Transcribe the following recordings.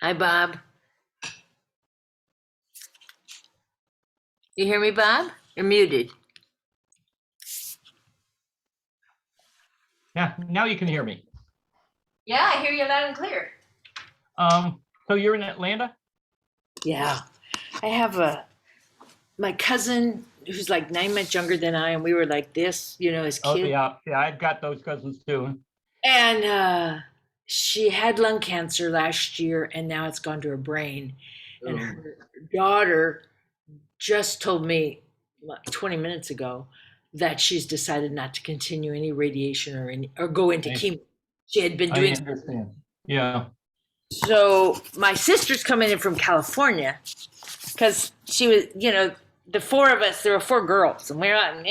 Hi, Bob. You hear me, Bob? You're muted. Yeah, now you can hear me. Yeah, I hear you loud and clear. So you're in Atlanta? Yeah, I have my cousin who's like 9 months younger than I, and we were like this, as Oh kids. yeah, I've got those cousins too. And she had lung cancer last year, and now it's gone to her brain. And Oh, her daughter just told me like 20 minutes ago that she's decided not to continue any radiation or go into I, chemo. She had been I doing. understand. Yeah. So my sister's coming in from California because she was, the four of us, there were four girls, and we're not, and,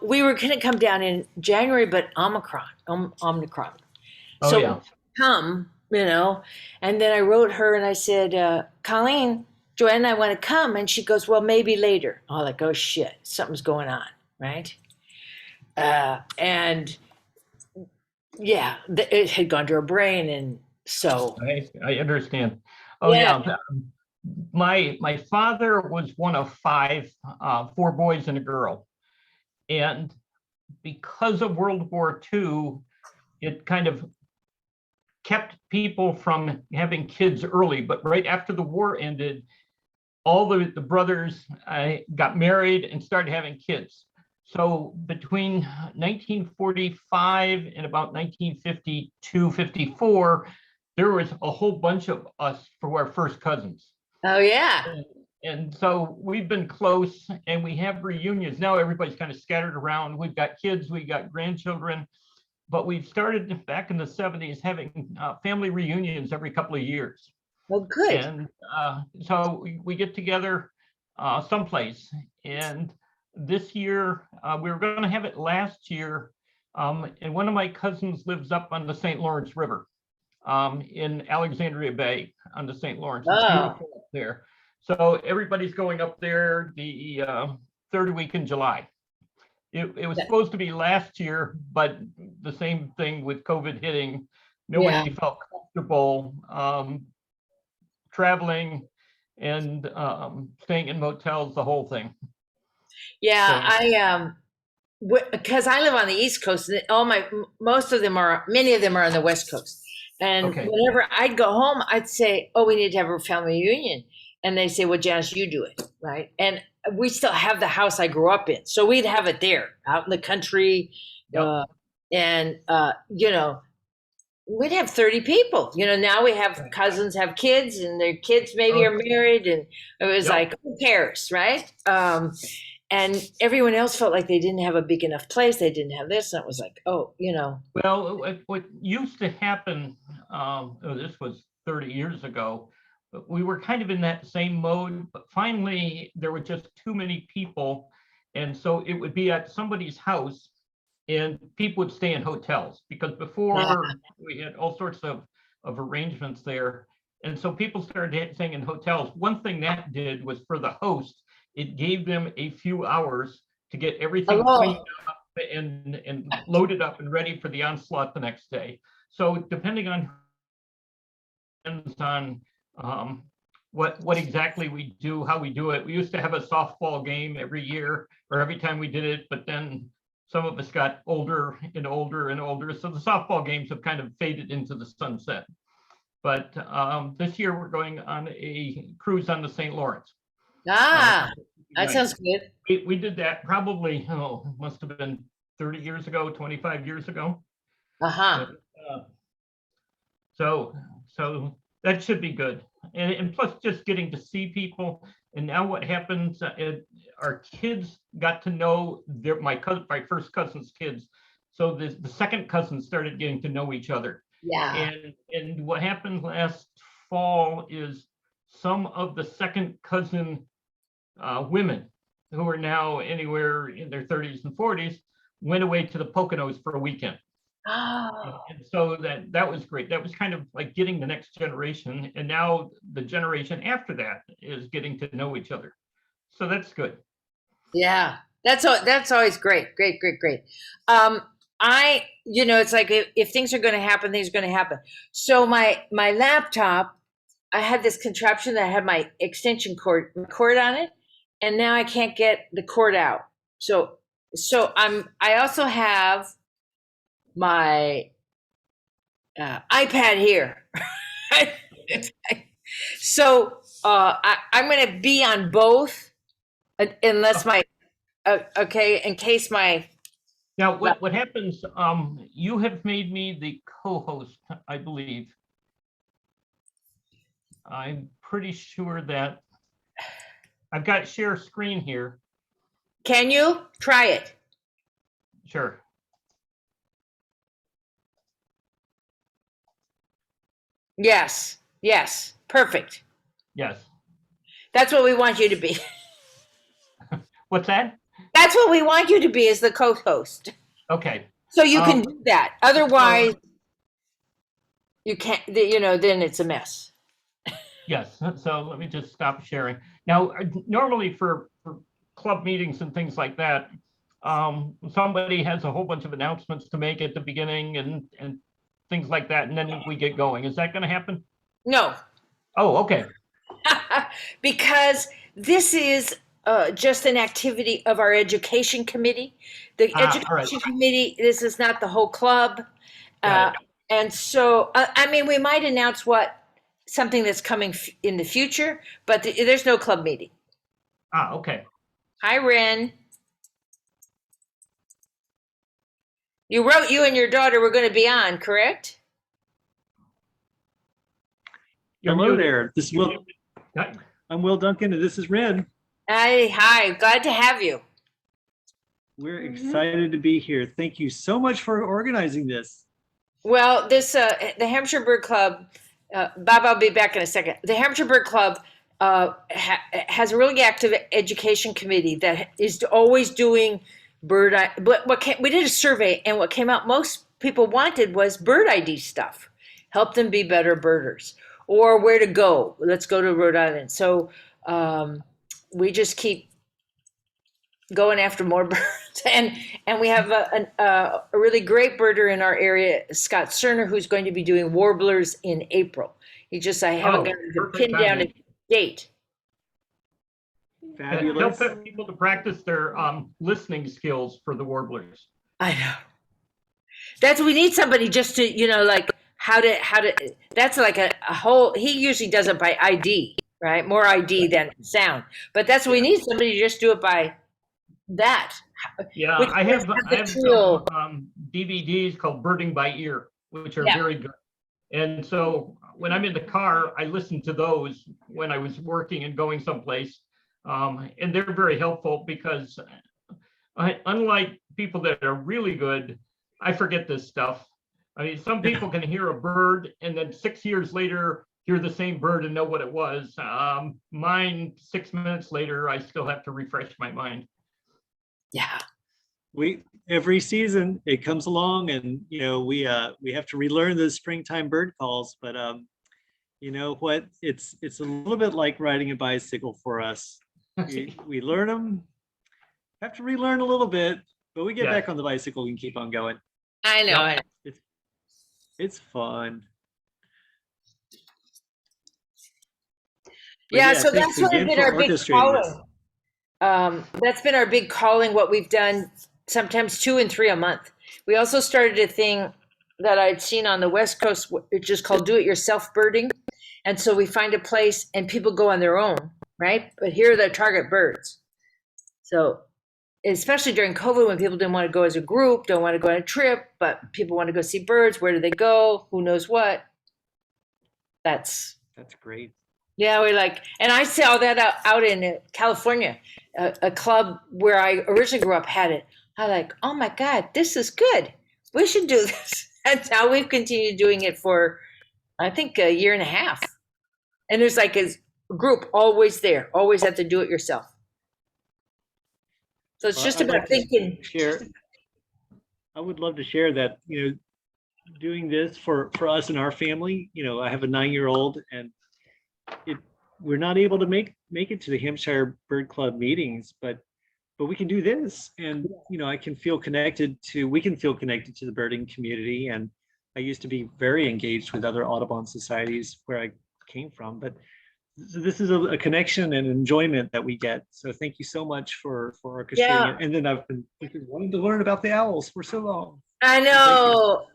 we were going to come down in January, but Omicron. Oh So yeah. come, and then I wrote her and I said, Colleen, Joanne and I want to come. And she goes, well, maybe later. I'm like, oh shit, something's going on, right? And yeah, it had gone to her brain. And so, I understand. Oh yeah. yeah. My father was one of five, four boys and a girl, and because of World War II, it kind of kept people from having kids early. But right after the war ended, all the brothers got married and started having kids. So between 1945 and about 1952, 54, there was a whole bunch of us for our first cousins. Oh, yeah. And so we've been close and we have reunions. Now everybody's kind of scattered around. We've got kids, we got grandchildren, but we've started back in the 70s having family reunions every couple of years. Well, good. And so we get together someplace. And this year, we were going to have it last year. And one of my cousins lives up on the St. Lawrence River in Alexandria Bay on the St. Lawrence. It's Oh, beautiful up there. So everybody's going up there the third week in July. It was supposed to be last year, but the same thing with COVID hitting, yeah. nobody felt comfortable traveling and staying in motels, the whole thing. Yeah, So, because I live on the East Coast, and many of them are on the West Coast. And okay. whenever I'd go home, I'd say, "Oh, we need to have a family reunion," and they say, "Well, Janice, you do it, right?" And we still have the house I grew up in, so we'd have it there, out in the country, Yep. uh, and we'd have 30 people. Now we have cousins have kids, and their kids maybe Oh, are married, and it was yep. like, who cares, right? And everyone else felt like they didn't have a big enough place. They didn't have this. And it was like, oh. Well, what used to happen, this was 30 years ago, but we were kind of in that same mode, but finally there were just too many people. And so it would be at somebody's house and people would stay in hotels because Yeah. before we had all sorts of arrangements there. And so people started staying in hotels. One thing that did was for the host, it gave them a few hours to get everything cleaned Hello. up and loaded up and ready for the onslaught the next day. So depending on um, what exactly we do, how we do it. We used to have a softball game every year or every time we did it, but then some of us got older and older and older. So the softball games have kind of faded into the sunset. But this year we're going on a cruise on the St. Lawrence. Ah, that Nice. sounds good. We did that probably, must have been 30 years ago, 25 years ago. Uh-huh. And, so that should be good. And plus just getting to see people. And now what happens, our kids got to know my first cousin's kids. So the second cousin started getting to know each other. Yeah. And what happened last fall is some of the second cousin women who are now anywhere in their 30s and 40s went away to the Poconos for a weekend. Oh, And so that was great. That was kind of like getting the next generation. And now the generation after that is getting to know each other. So that's good. yeah. That's always great. Great, great, great. Um, it's like if things are going to happen, things are going to happen. So my laptop, I had this contraption that had my extension cord on it, and now I can't get the cord out. So I also have my iPad here. So I'm going to be on both unless my okay, in case my Now, what happens, you have made me the co-host, I believe. I'm pretty sure that I've got share screen here. can you try it? Sure. Yes, perfect. Yes. That's what we want you to be. What's that? That's what we want you to be as the co-host. Okay. So you can do that. Otherwise, So, you can't, then it's a mess. yes. So let me just stop sharing. Now, normally for club meetings and things like that, somebody has a whole bunch of announcements to make at the beginning and things like that, and then we get going. Is that going to happen? No, Oh, okay. because this is just an activity of our education committee. The All right. education committee, this is not the whole club. Got it. And so, I mean, we might announce something that's coming in the future, but there's no club meeting. Okay. Hi, Ren. You wrote you and your daughter were going to be on, correct? You're Hello muted. there. This is Will. I'm Will Duncan, and this is Ren. Hi. Glad to have you. We're excited to be here. Thank you so much for organizing this. Well, the Hampshire Bird Club, Bob, I'll be back in a second. The Hampshire Bird Club has a really active education committee that is always doing bird. We did a survey, and what came out most people wanted was bird ID stuff. Help them be better birders, or where to go. Let's go to Rhode Island. So we just keep going after more birds. And we have a really great birder in our area, Scott Cerner, who's going to be doing warblers in April. I haven't got to pin down a date. Fabulous. Help people to practice their listening skills for the warblers. I know. We need somebody just to, like how to, that's like a whole, he usually does it by ID, right? More ID than sound. But that's what we need, somebody to just do it by that. Yeah, I have some DVDs called Birding by Ear, which are very good. And so when I'm in the car, I listen to those when I was working and going someplace. And they're very helpful because unlike people that are really good, I forget this stuff. I mean, some people can hear a bird and then 6 years later, hear the same bird and know what it was. Mine, 6 minutes later, I still have to refresh my mind. Yeah. Every season it comes along, and we have to relearn the springtime bird calls. But you know what? It's a little bit like riding a bicycle for us. We learn them, have to relearn a little bit, but we get back on the bicycle and keep on going. I know. It's fun. Yeah, so that's what been our big calling. That's been our big calling, what we've done, sometimes 2 and 3 a month. We also started a thing that I'd seen on the West Coast, which is called do-it-yourself birding. And so we find a place and people go on their own, right? But here are the target birds. So especially during COVID, when people didn't want to go as a group, don't want to go on a trip, but people want to go see birds. Where do they go? Who knows what? That's great. Yeah, and I saw that out in California, a club where I originally grew up had it. I oh my God, this is good. We should do this. That's how we've continued doing it for, I think, a year and a half. And there's like a group always there, always at the do-it-yourself. So it's just about thinking. I would love to share that, doing this for us and our family. I have a 9-year-old, and we're not able to make it to the Hampshire Bird Club meetings, but but we can do this. And, you know, we can feel connected to the birding community. And I used to be very engaged with other Audubon societies where I came from, but this is a connection and enjoyment that we get. So thank you so much for orchestrating Yeah. it. And then I've been wanting to learn about the owls for so long. I know.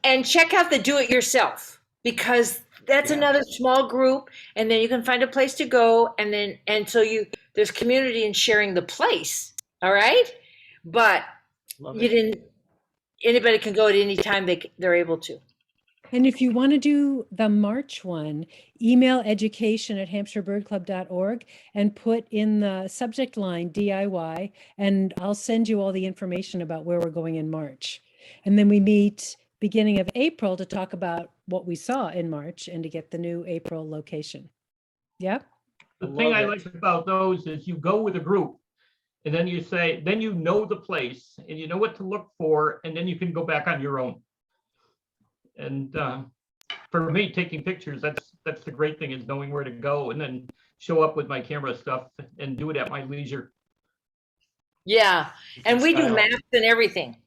And check out the do-it-yourself, because that's Yeah. another small group, and then you can find a place to go, and so there's community in sharing the place. All right, but Love you it. didn't. Anybody can go at any time they're able to. And if you want to do the March one, email education@hampshirebirdclub.org and put in the subject line DIY, and I'll send you all the information about where we're going in March. And then we meet beginning of April to talk about what we saw in March and to get the new April location. Yep. The thing I Love like about those is you go with a group and then you say, then you know the place and you know what to look for, and then you can go back on your own. And for me, taking pictures, that's the great thing, is knowing where to go and then show up with my camera stuff and do it at my leisure. Yeah, and we do Style. maps and everything.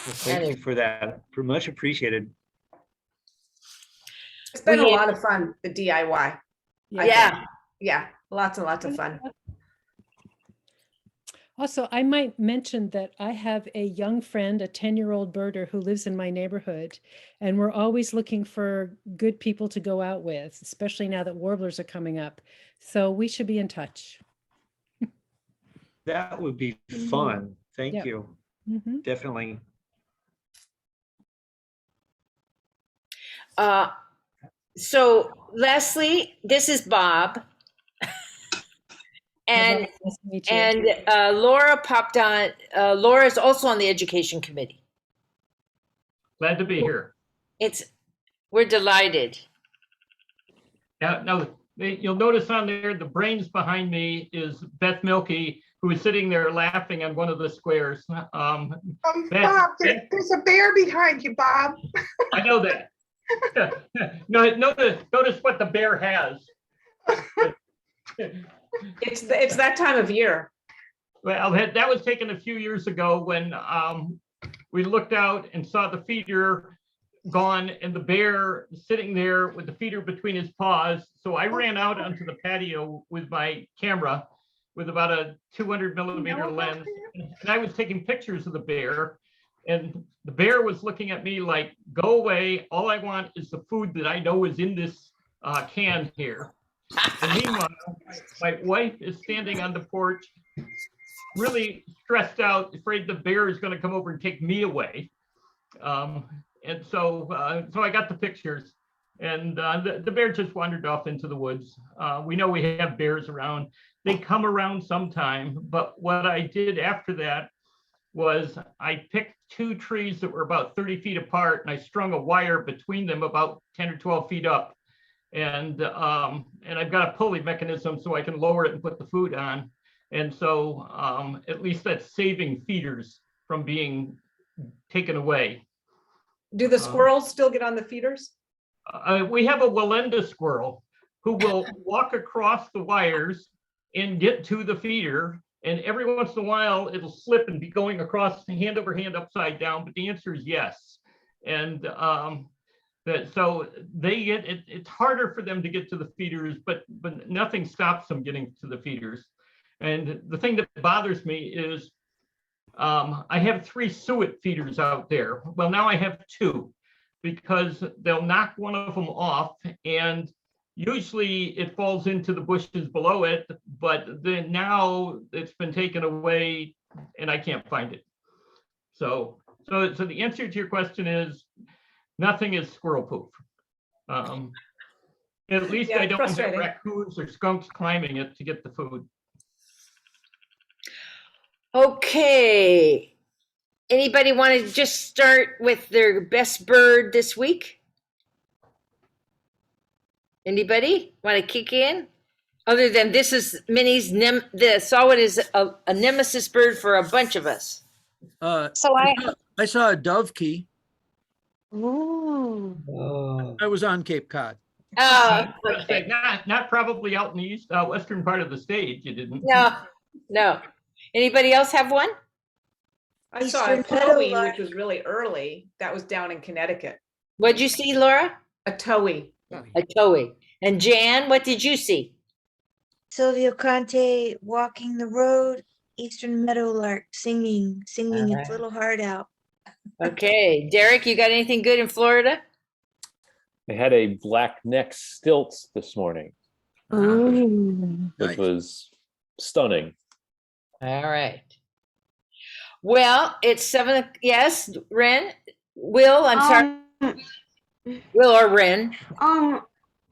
Well, thank you for that. Much appreciated. It's been a We- lot of fun, the DIY. Yeah. Yeah, lots and lots of fun. Also, I might mention that I have a young friend, a 10-year-old birder who lives in my neighborhood, and we're always looking for good people to go out with, especially now that warblers are coming up. So we should be in touch. That would be fun. Thank Yep. you. Mhm. Definitely. So Leslie, this is Bob. And Nice to meet you. and Laura popped on. Laura is also on the education committee. Glad to be here. We're delighted. Now, you'll notice on there, the brains behind me is Beth Milkey, who is sitting there laughing on one of the squares. Beth- Bob, there's a bear behind you, Bob. I know that. No, notice what the bear has. It's that time of year. Well, that was taken a few years ago when we looked out and saw the feeder gone and the bear sitting there with the feeder between his paws. So I ran out onto the patio with my camera with about a 200mm lens, and I was taking pictures of the bear. And the bear was looking at me like, go away. All I want is the food that I know is in this can here. And meanwhile, my wife is standing on the porch, really stressed out, afraid the bear is going to come over and take me away. And so I got the pictures, and the bear just wandered off into the woods. We know we have bears around. They come around sometime, but what I did after that was I picked two trees that were about 30 feet apart, and I strung a wire between them about 10 or 12 feet up. And I've got a pulley mechanism so I can lower it and put the food on. And so at least that's saving feeders from being taken away. Do the squirrels still get on the feeders? We have a Walenda squirrel who will walk across the wires and get to the feeder. And every once in a while, it'll slip and be going across hand over hand upside down. But the answer is yes. And so they get it. It's harder for them to get to the feeders, but nothing stops them getting to the feeders. And the thing that bothers me is I have 3 suet feeders out there. Well, now I have 2 because they'll knock one of them off, and usually it falls into the bushes below it, but then now it's been taken away and I can't find it. So the answer to your question is nothing is squirrel poop. At least Yeah, I don't have frustrating. raccoons or skunks climbing it to get the food. Okay. Anybody want to just start with their best bird this week? Anybody want to kick in? Other than this is Minnie's, the Saw-Whet is a nemesis bird for a bunch of us. So I saw a dove key. Ooh. Oh, I was on Cape Cod. Oh, Let's say okay. not probably out in the east, western part of the state, you didn't. No, no. Anybody else have one? I saw a Eastern towing, Meadowlark. which was really early. That was down in Connecticut. What'd you see, Laura? A towing. A towing. And Jan, what did you see? Sylvia Conte walking the road, Eastern Meadowlark singing its little heart out. Okay, Derek, you got anything good in Florida? I had a black neck stilts this morning, which Nice. was stunning. All right. Well, it's 7. Yes, Ren. Will, I'm sorry. Will or Ren.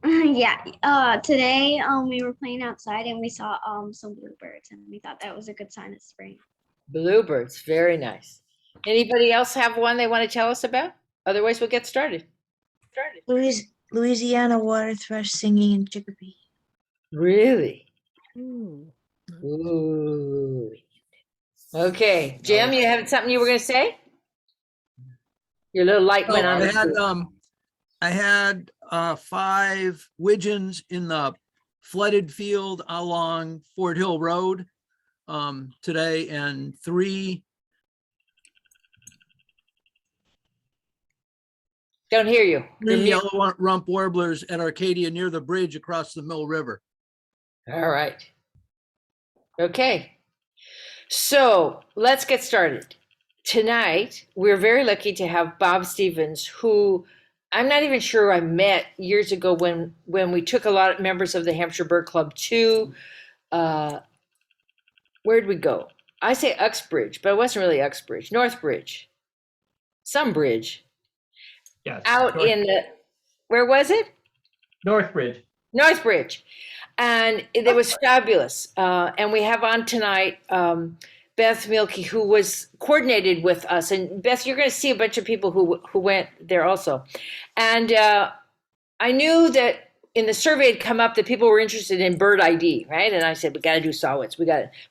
Yeah. Today, we were playing outside and we saw some bluebirds and we thought that was a good sign of spring. Bluebirds. Very nice. Anybody else have one they want to tell us about? Otherwise, we'll get started. Louisiana water thrush singing in Chicopee. Really? Ooh. Ooh. Okay, Jim, you have something you were going to say? Your little light went on. I had 5 widgeons in the flooded field along Fort Hill Road today, and 3 Don't hear you. yellow rump warblers at Arcadia near the bridge across the Mill River. All right. Okay. So let's get started. Tonight, we're very lucky to have Bob Stevens, who I'm not even sure I met years ago when we took a lot of members of the Hampshire Bird Club to, where'd we go? I say Uxbridge, but it wasn't really Uxbridge, Northbridge, some bridge. Yes. Out in the, where was it? Northbridge. Northbridge. And it was fabulous. And we have on tonight Beth Mielke, who was coordinated with us. And Beth, you're going to see a bunch of people who went there also. And I knew that in the survey had come up that people were interested in bird ID, right? And I said, we got to do Saw-Whets.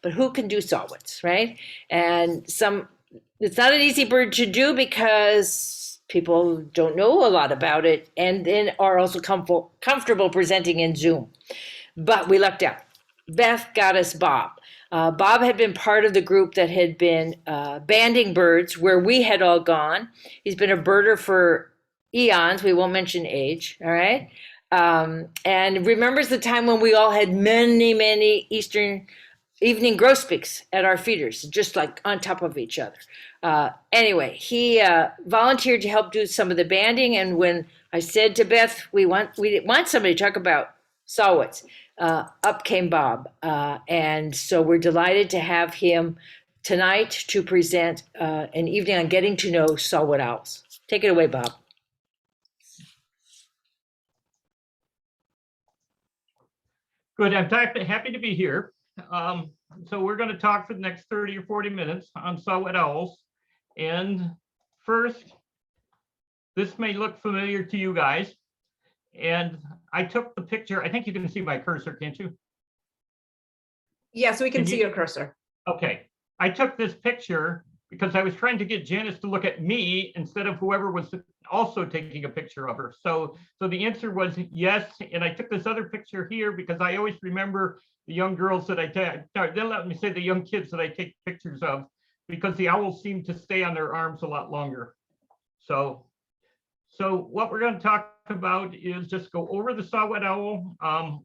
But who can do Saw-Whets, right? And it's not an easy bird to do because people don't know a lot about it and then are also comfortable presenting in Zoom. But we lucked out. Beth got us Bob. Bob had been part of the group that had been banding birds where we had all gone. He's been a birder for eons. We won't mention age, all right? And remembers the time when we all had many, many Eastern evening grosbeaks at our feeders, just like on top of each other. Anyway, he volunteered to help do some of the banding. And when I said to Beth, we want somebody to talk about Saw-Whets, up came Bob. And so we're delighted to have him tonight to present an evening on getting to know Saw-Whet owls. Take it away, Bob. Good. I'm happy to be here. So we're going to talk for the next 30 or 40 minutes on Saw-Whet owls. And first, this may look familiar to you guys. And I took the picture. I think you can see my cursor, can't you? Yes, we can see your cursor. Okay. I took this picture because I was trying to get Janice to look at me instead of whoever was also taking a picture of her. So the answer was yes. And I took this other picture here because I always remember the young girls that I take. Then let me say the young kids that I take pictures of, because the owls seem to stay on their arms a lot longer. So what we're going to talk about is just go over the Saw-Whet owl,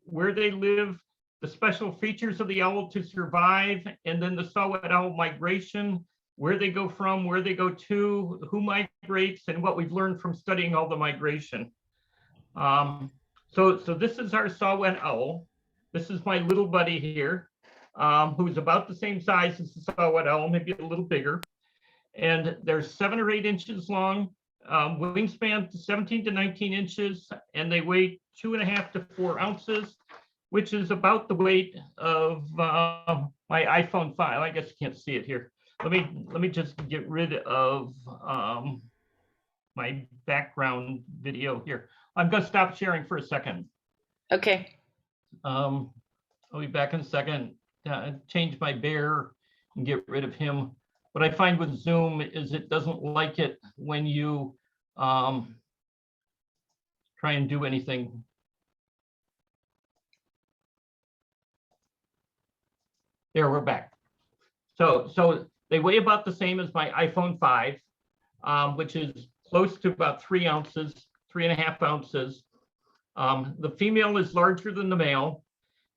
where they live, the special features of the owl to survive, and then the Saw-Whet owl migration, where they go from, where they go to, who migrates, and what we've learned from studying all the migration. So this is our Saw-Whet owl. This is my little buddy here, who's about the same size as the Saw-Whet owl, maybe a little bigger. And they're 7 or 8 inches long, wingspan 17 to 19 inches, and they weigh 2.5 to 4 ounces, which is about the weight of my iPhone 5. I guess you can't see it here. Let me just get rid of my background video here. I'm going to stop sharing for a second. Okay. I'll be back in a second. Change my bear and get rid of him. What I find with Zoom is it doesn't like it when you try and do anything There, we're back. So they weigh about the same as my iPhone 5, which is close to about 3 ounces, 3.5 ounces. The female is larger than the male,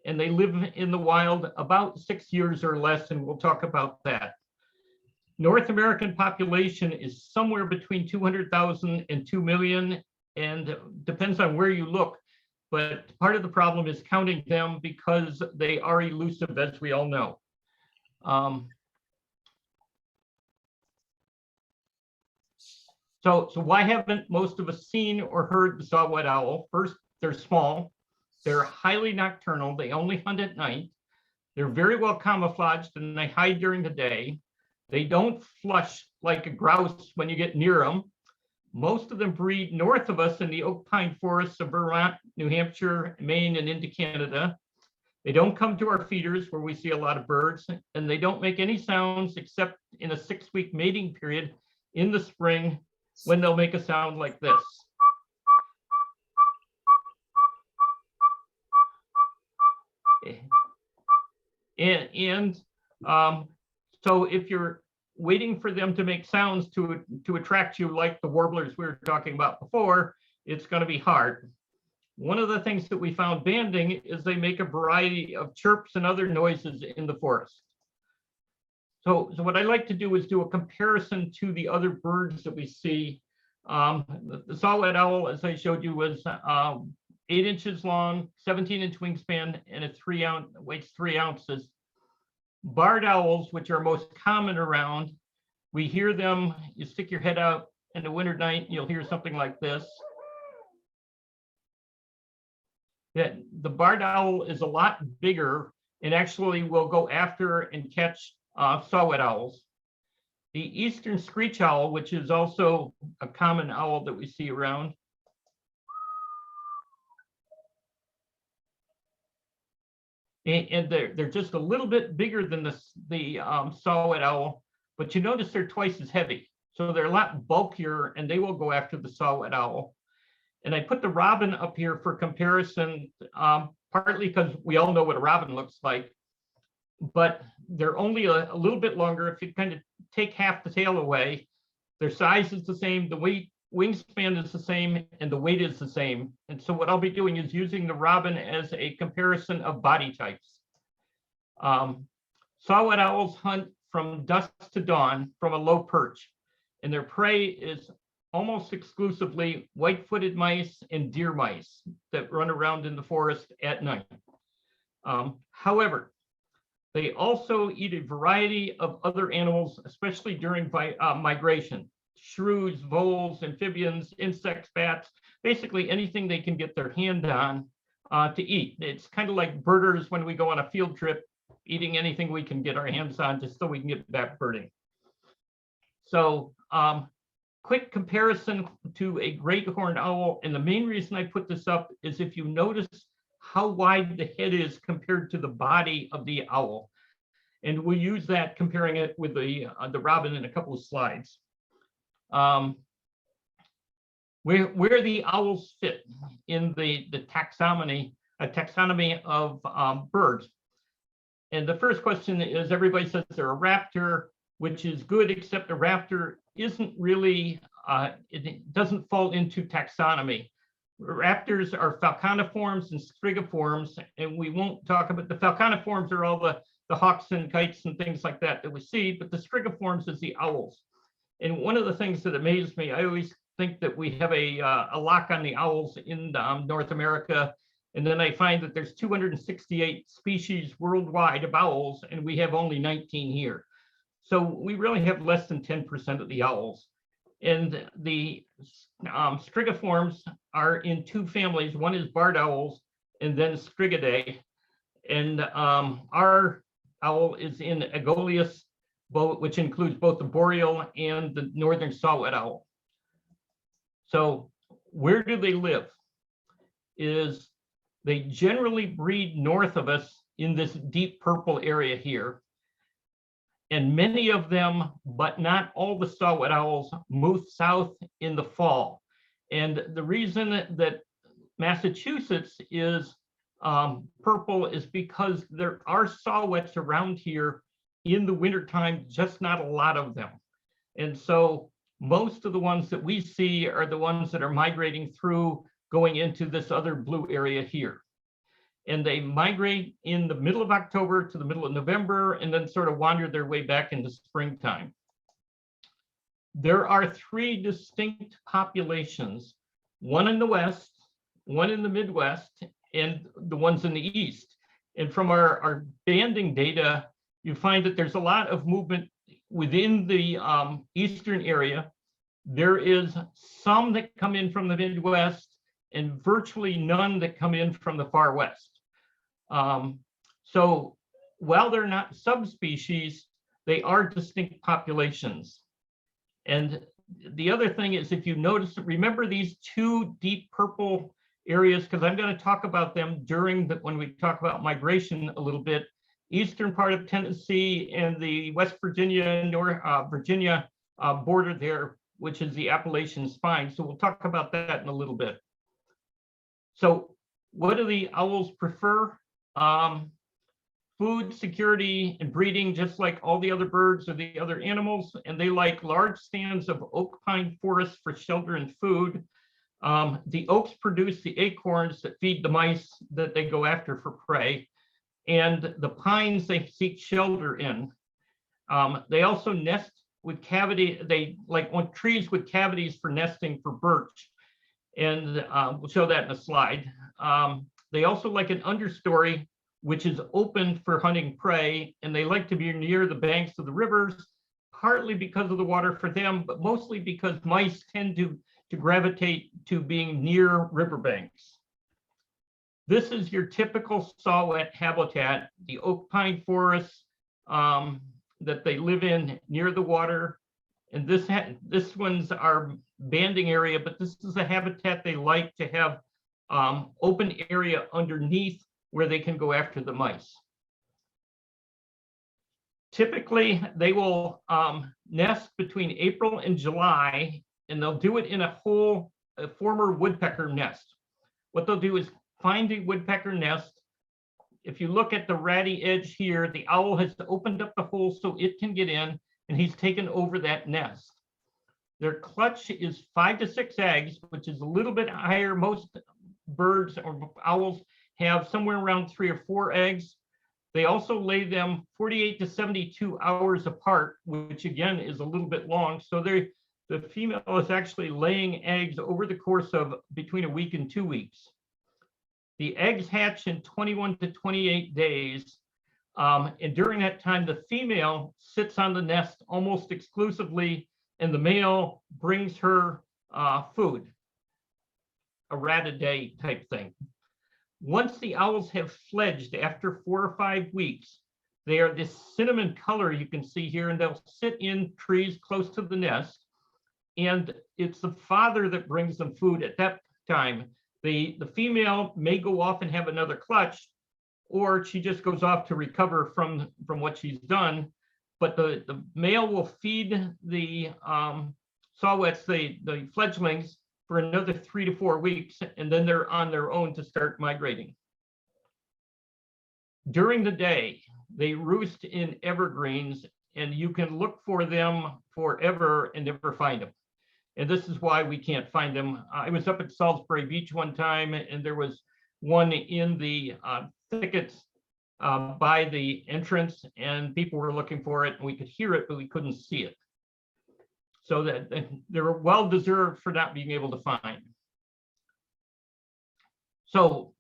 and they live in the wild about 6 years or less, and we'll talk about that. North American population is somewhere between 200,000 and 2 million, and depends on where you look. But part of the problem is counting them because they are elusive, as we all know. So why haven't most of us seen or heard the saw-whet owl? First, they're small. They're highly nocturnal. They only hunt at night. They're very well camouflaged and they hide during the day. They don't flush like a grouse when you get near them. Most of them breed north of us in the oak pine forests of Vermont, New Hampshire, Maine, and into Canada. They don't come to our feeders where we see a lot of birds, and they don't make any sounds except in a 6-week mating period in the spring when they'll make a sound like this. So if you're waiting for them to make sounds to attract you like the warblers we were talking about before, it's going to be hard. One of the things that we found banding is they make a variety of chirps and other noises in the forest. So what I like to do is do a comparison to the other birds that we see. The saw-whet owl, as I showed you, was 8 inches long, 17-inch wingspan, and weighs 3 ounces. Barred owls, which are most common around, we hear them, you stick your head out in the winter night, you'll hear something like this. The barred owl is a lot bigger and actually will go after and catch saw-whet owls. The eastern screech owl, which is also a common owl that we see around, and they're just a little bit bigger than the saw-whet owl, but you notice they're twice as heavy. So they're a lot bulkier and they will go after the saw-whet owl. And I put the robin up here for comparison, partly because we all know what a robin looks like, but they're only a little bit longer. If you kind of take half the tail away, their size is the same, the wingspan is the same, and the weight is the same. And so what I'll be doing is using the robin as a comparison of body types. Saw-whet owls hunt from dusk to dawn from a low perch, and their prey is almost exclusively white-footed mice and deer mice that run around in the forest at night. However, they also eat a variety of other animals, especially during migration. Shrews, voles, amphibians, insects, bats, basically anything they can get their hand on to eat. It's kind of like birders when we go on a field trip, eating anything we can get our hands on just so we can get back birding. So quick comparison to a great horned owl. And the main reason I put this up is if you notice how wide the head is compared to the body of the owl. And we'll use that comparing it with the robin in a couple of slides. Where the owls fit in the taxonomy of birds. And the first question is, everybody says they're a raptor, which is good, except a raptor isn't really, it doesn't fall into taxonomy. Raptors are falconiforms and strigiforms, and we won't talk about the falconiforms are all the hawks and kites and things like that we see, but the strigiforms is the owls. And one of the things that amazed me, I always think that we have a lock on the owls in North America, and then I find that there's 268 species worldwide of owls, and we have only 19 here. So we really have less than 10% of the owls. And the strigiforms are in 2 families. One is barred owls and then Strigidae. And our owl is in Aegolius, which includes both the boreal and the northern saw-whet owl. So where do they live? They generally breed north of us in this deep purple area here. And many of them, but not all the saw-whet owls, move south in the fall. And the reason that Massachusetts is purple is because there are saw-whets around here in the wintertime, just not a lot of them. And so most of the ones that we see are the ones that are migrating through, going into this other blue area here. And they migrate in the middle of October to the middle of November, and then sort of wander their way back into springtime. There are 3 distinct populations, one in the West, one in the Midwest, and the ones in the East. And from our banding data, you find that there's a lot of movement within the Eastern area. There is some that come in from the Midwest and virtually none that come in from the far West. So while they're not subspecies, they are distinct populations. And the other thing is, if you notice, remember these 2 deep purple areas, because I'm going to talk about them when we talk about migration a little bit. Eastern part of Tennessee and the West Virginia, North Virginia border there, which is the Appalachian spine. So we'll talk about that in a little bit. So what do the owls prefer? Food, security, and breeding, just like all the other birds or the other animals. And they like large stands of oak pine forests for shelter and food. The oaks produce the acorns that feed the mice that they go after for prey. And the pines they seek shelter in. They also nest with cavity. They like want trees with cavities for nesting for birch. And we'll show that in a slide. They also like an understory, which is open for hunting prey. And they like to be near the banks of the rivers, partly because of the water for them, but mostly because mice tend to gravitate to being near riverbanks. This is your typical saw-whet habitat, the oak pine forests that they live in near the water. And this one's our banding area, but this is a habitat they like to have open area underneath where they can go after the mice. Typically, they will nest between April and July, and they'll do it in a former woodpecker nest. What they'll do is find a woodpecker nest. If you look at the ratty edge here, the owl has opened up the hole so it can get in, and he's taken over that nest. Their clutch is 5 to 6 eggs, which is a little bit higher. Most birds or owls have somewhere around 3 or 4 eggs. They also lay them 48 to 72 hours apart, which again is a little bit long. So the female is actually laying eggs over the course of between a week and 2 weeks. The eggs hatch in 21 to 28 days. And during that time, the female sits on the nest almost exclusively, and the male brings her food, a rat a day type thing. Once the owls have fledged after 4 or 5 weeks, they are this cinnamon color you can see here, and they'll sit in trees close to the nest. And it's the father that brings them food at that time. The female may go off and have another clutch, or she just goes off to recover from what she's done. But the male will feed the saw-whets, the fledglings, for another 3 to 4 weeks, and then they're on their own to start migrating. During the day, they roost in evergreens, and you can look for them forever and never find them. And this is why we can't find them. I was up at Salisbury Beach one time, and there was one in the thickets by the entrance, and people were looking for it, and we could hear it, but we couldn't see it. So that they're well deserved for not being able to find. So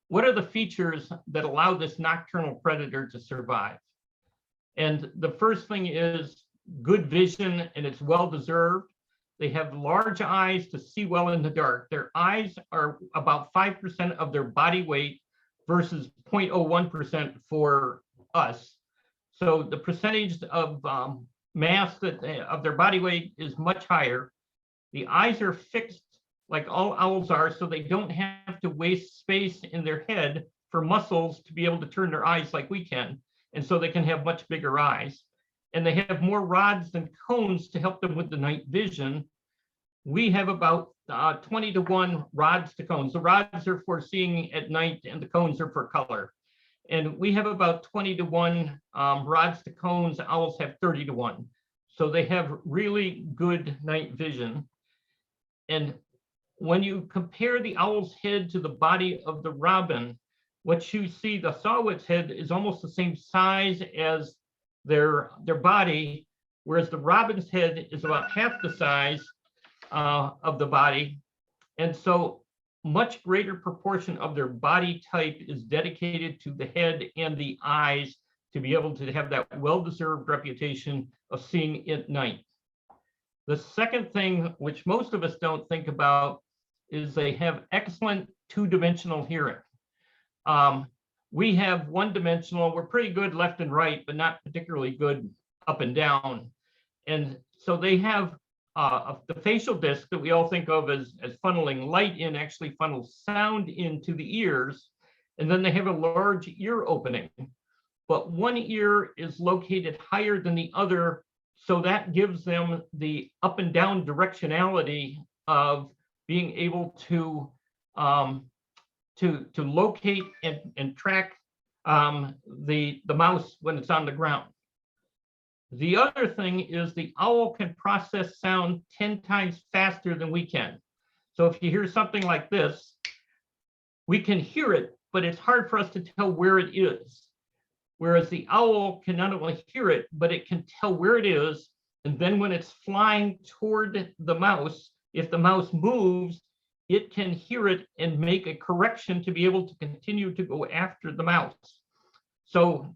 what are the features that allow this nocturnal predator to survive? And the first thing is good vision, and it's well deserved. They have large eyes to see well in the dark. Their eyes are about 5% of their body weight versus 0.01% for us. So the percentage of mass of their body weight is much higher. The eyes are fixed like all owls are, so they don't have to waste space in their head for muscles to be able to turn their eyes like we can. And so they can have much bigger eyes. And they have more rods than cones to help them with the night vision. we have about 20 to 1 rods to cones. The rods are for seeing at night and the cones are for color. And we have about 20 to 1 rods to cones. Owls have 30 to 1. So they have really good night vision. And when you compare the owl's head to the body of the robin, what you see, the Saw-Whet's head is almost the same size as their body, whereas the robin's head is about half the size of the body. And so much greater proportion of their body type is dedicated to the head and the eyes to be able to have that well-deserved reputation of seeing at night. The second thing, which most of us don't think about, is they have excellent two-dimensional hearing. We have one-dimensional, we're pretty good left and right, but not particularly good up and down. And so they have the facial disc that we all think of as funneling light in actually funnels sound into the ears. And then they have a large ear opening, but one ear is located higher than the other. So that gives them the up and down directionality of being able to locate and track the mouse when it's on the ground. The other thing is the owl can process sound 10 times faster than we can. So if you hear something like this, we can hear it, but it's hard for us to tell where it is. Whereas the owl can not only hear it, but it can tell where it is. And then when it's flying toward the mouse, if the mouse moves, it can hear it and make a correction to be able to continue to go after the mouse. So,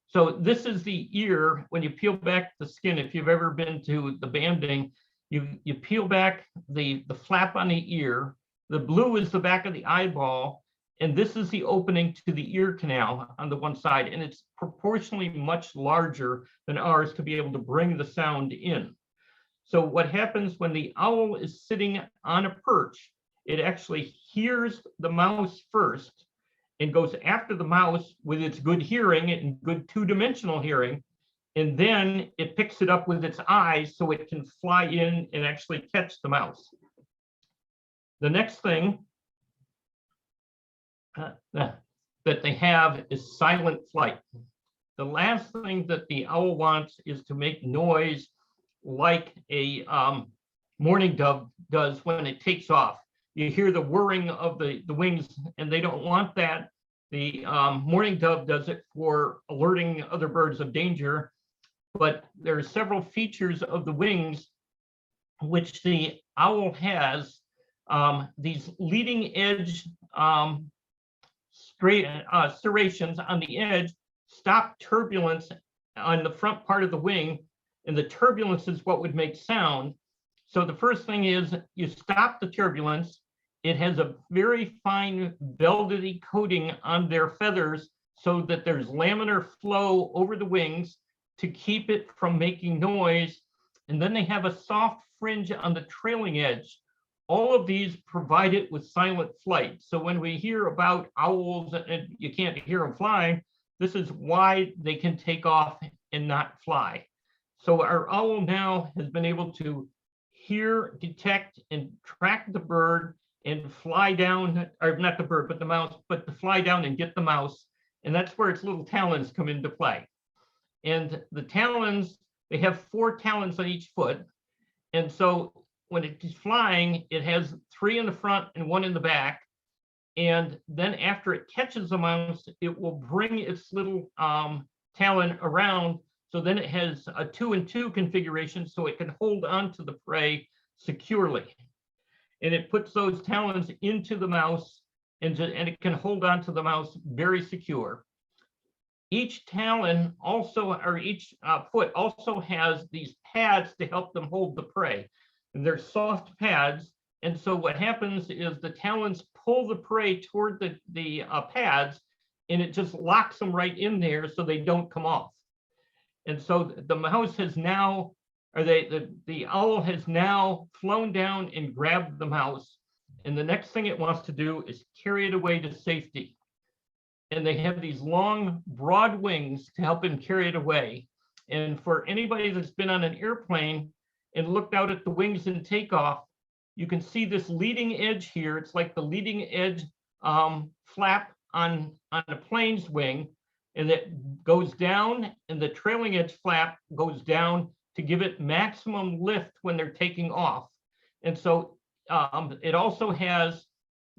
so this is the ear. When you peel back the skin, if you've ever been to the banding, you peel back the flap on the ear. The blue is the back of the eyeball, and this is the opening to the ear canal on the one side, and it's proportionally much larger than ours to be able to bring the sound in. So what happens when the owl is sitting on a perch, it actually hears the mouse first and goes after the mouse with its good hearing and good two-dimensional hearing, and then it picks it up with its eyes so it can fly in and actually catch the mouse. The next thing that they have is silent flight. The last thing that the owl wants is to make noise like a mourning dove does when it takes off. You hear the whirring of the wings, and they don't want that. The mourning dove does it for alerting other birds of danger, but there are several features of the wings which the owl has. These leading edge serrations on the edge stop turbulence on the front part of the wing, and the turbulence is what would make sound. So the first thing is you stop the turbulence. It has a very fine velvety coating on their feathers so that there's laminar flow over the wings to keep it from making noise. And then they have a soft fringe on the trailing edge. All of these provide it with silent flight. So when we hear about owls and you can't hear them flying, this is why they can take off and not fly. So our owl now has been able to hear, detect, and track the bird and fly down, or not the bird, but the mouse, but to fly down and get the mouse. And that's where its little talons come into play. And the talons, they have 4 talons on each foot. And so when it is flying, it has 3 in the front and 1 in the back. And then after it catches the mouse, it will bring its little talon around. So then it has a 2 and 2 configuration so it can hold on to the prey securely. And it puts those talons into the mouse and it can hold on to the mouse very secure. Each talon also, or each foot also has these pads to help them hold the prey. And they're soft pads. And so what happens is the talons pull the prey toward the pads, and it just locks them right in there so they don't come off. And so the mouse has now, or the owl has now flown down and grabbed the mouse. And the next thing it wants to do is carry it away to safety. And they have these long, broad wings to help him carry it away. And for anybody that's been on an airplane, and looked out at the wings in takeoff, you can see this leading edge here. It's like the leading edge flap on a plane's wing, and it goes down, and the trailing edge flap goes down to give it maximum lift when they're taking off. And so it also has,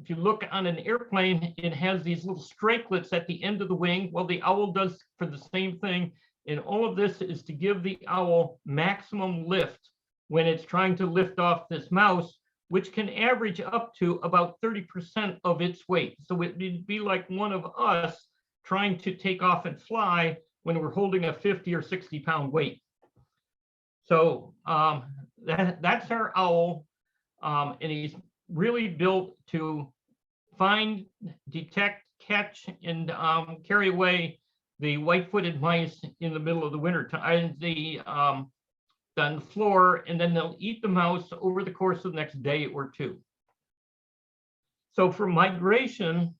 if you look on an airplane, it has these little strakelets at the end of the wing. Well, the owl does for the same thing. And all of this is to give the owl maximum lift when it's trying to lift off this mouse, which can average up to about 30% of its weight. So it'd be like one of us trying to take off and fly when we're holding a 50 or 60 pound weight. So that's our owl. And he's really built to find, detect, catch, and carry away the white-footed mice in the middle of the winter time, on the floor, and then they'll eat the mouse over the course of the next day or two. So for migration,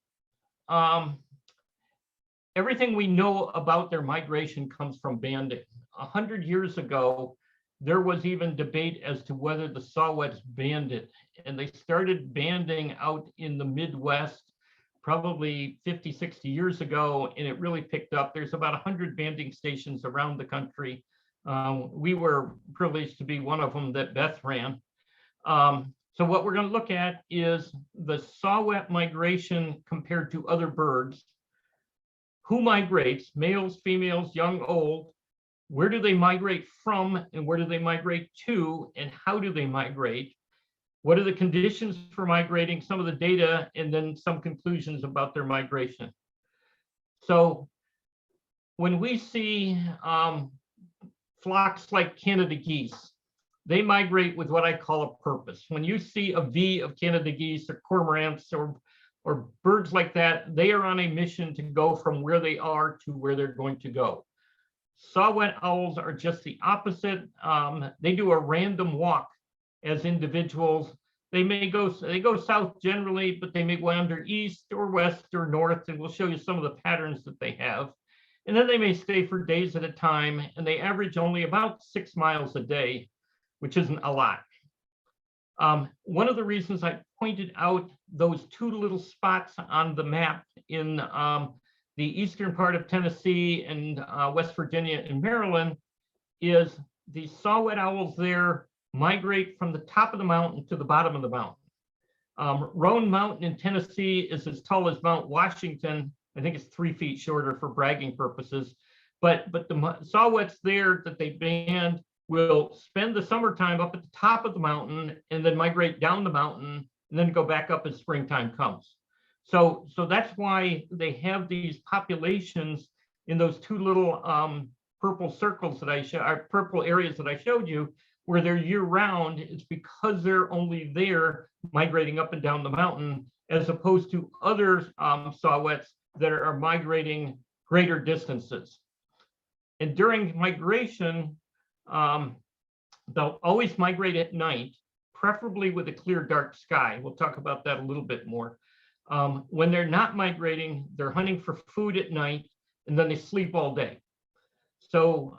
everything we know about their migration comes from banding. 100 years ago, there was even debate as to whether the Saw-Whets banded, and they started banding out in the Midwest probably 50, 60 years ago, and it really picked up. There's about 100 banding stations around the country. We were privileged to be one of them that Beth ran. So what we're going to look at is the Saw-Whet migration compared to other birds. Who migrates, males, females, young, old, where do they migrate from, and where do they migrate to, and how do they migrate? What are the conditions for migrating, some of the data, and then some conclusions about their migration. So when we see flocks like Canada geese, they migrate with what I call a purpose. When you see a V of Canada geese or cormorants or birds like that, they are on a mission to go from where they are to where they're going to go. Saw-Whet owls are just the opposite. They do a random walk as individuals. They go south generally, but they may wander east or west or north, and we'll show you some of the patterns that they have. And then they may stay for days at a time, and they average only about 6 miles a day, which isn't a lot. One of the reasons I pointed out those 2 little spots on the map in the eastern part of Tennessee and West Virginia and Maryland is the Saw-Whet owls there migrate from the top of the mountain to the bottom of the mountain. Roan Mountain in Tennessee is as tall as Mount Washington. I think it's 3 feet shorter for bragging purposes. But the Saw-Whets there that they band will spend the summertime up at the top of the mountain and then migrate down the mountain and then go back up as springtime comes. So that's why they have these populations in those 2 little purple circles that purple areas that I showed you, where they're year round. It's because they're only there migrating up and down the mountain, as opposed to other Saw-Whets that are migrating greater distances. And during migration, they'll always migrate at night, preferably with a clear, dark sky. We'll talk about that a little bit more. When they're not migrating, they're hunting for food at night, and then they sleep all day. So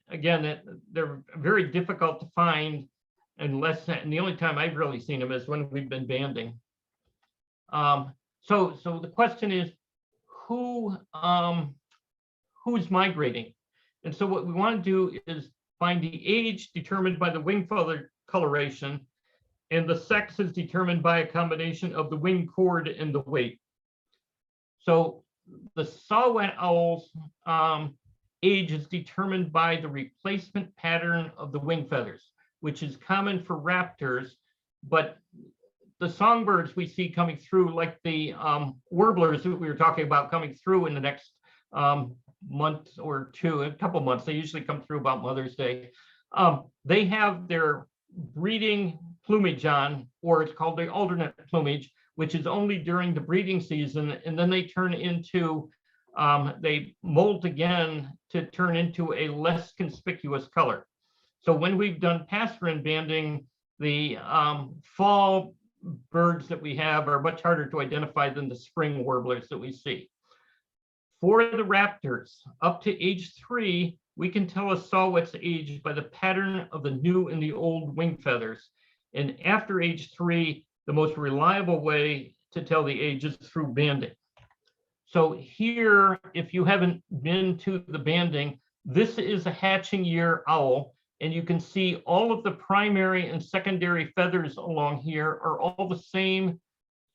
again, they're very difficult to find, and the only time I've really seen them is when we've been banding. So the question is, who's migrating? And so what we want to do is find the age determined by the wing feather coloration, and the sex is determined by a combination of the wing chord and the weight. So the Saw-Whet owls age is determined by the replacement pattern of the wing feathers, which is common for raptors, but the songbirds we see coming through, like the warblers that we were talking about coming through in the next month or 2, a couple months, they usually come through about Mother's Day. They have their breeding plumage on, or it's called the alternate plumage, which is only during the breeding season, and then they turn into, they molt again to turn into a less conspicuous color. So when we've done passerine banding, the fall birds that we have are much harder to identify than the spring warblers that we see. For the raptors, up to age 3, we can tell a saw-whet's age by the pattern of the new and the old wing feathers. And after age 3, the most reliable way to tell the age is through banding. So here, if you haven't been to the banding, this is a hatching year owl, and you can see all of the primary and secondary feathers along here are all the same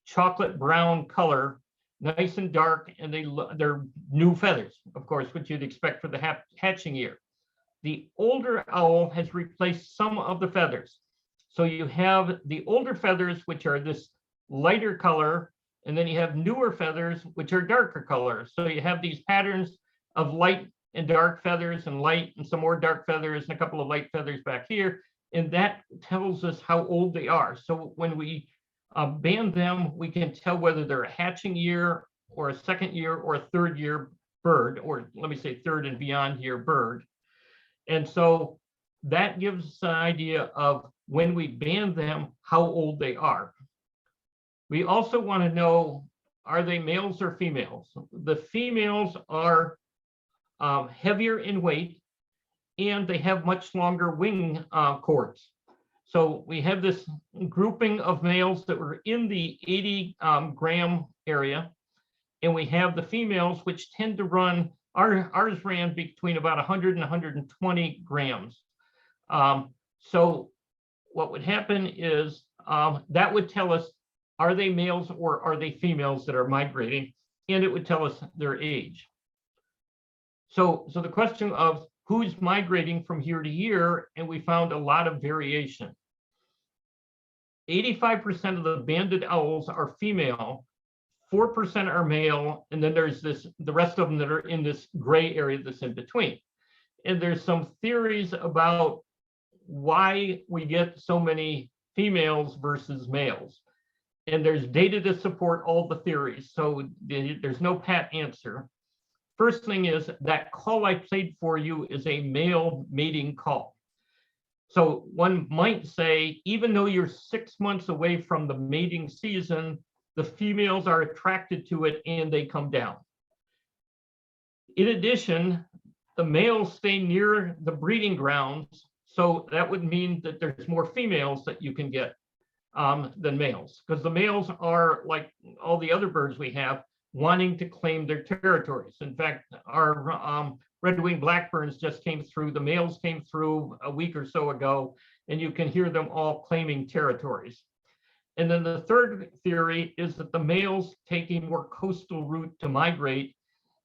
chocolate brown color, nice and dark, and they're new feathers, of course, which you'd expect for the hatching year. The older owl has replaced some of the feathers. So you have the older feathers, which are this lighter color, and then you have newer feathers, which are darker color. So you have these patterns of light and dark feathers and light and some more dark feathers and a couple of light feathers back here. And that tells us how old they are. So when we band them, we can tell whether they're a hatching year or a second year or a third year bird, or let me say third and beyond year bird. And so that gives us an idea of when we band them, how old they are. We also want to know, are they males or females? The females are heavier in weight, and they have much longer wing cords. So we have this grouping of males that were in the 80 gram area, and we have the females, which tend to run, ours ran between about 100 and 120 grams. So what would happen is that would tell us, are they males or are they females that are migrating? And it would tell us their age. So the question of who's migrating from year to year, and we found a lot of variation. 85% of the banded owls are female, 4% are male, and then there's the rest of them that are in this gray area that's in between. And there's some theories about why we get so many females versus males. And there's data to support all the theories, so there's no pat answer. First thing is that call I played for you is a male mating call. So one might say, even though you're 6 months away from the mating season, the females are attracted to it and they come down. In addition, the males stay near the breeding grounds, so that would mean that there's more females that you can get than males, because the males are, like all the other birds we have, wanting to claim their territories. In fact, our red-winged blackbirds just came through, the males came through a week or so ago, and you can hear them all claiming territories. And then the third theory is that the males take a more coastal route to migrate,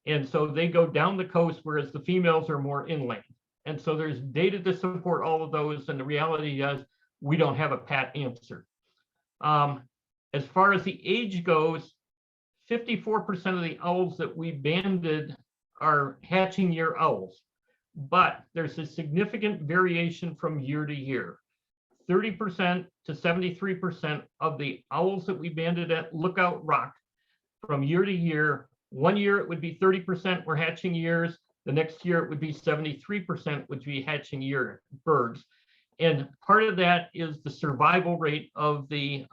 and so they go down the coast, whereas the females are more inland. And so there's data to support all of those, and the reality is we don't have a pat answer. As far as the age goes, 54% of the owls that we banded are hatching year owls, but there's a significant variation from year to year. 30% to 73% of the owls that we banded at Lookout Rock from year to year, 1 year it would be 30% were hatching years, the next year it would be 73% would be hatching year birds. And part of that is the survival rate of the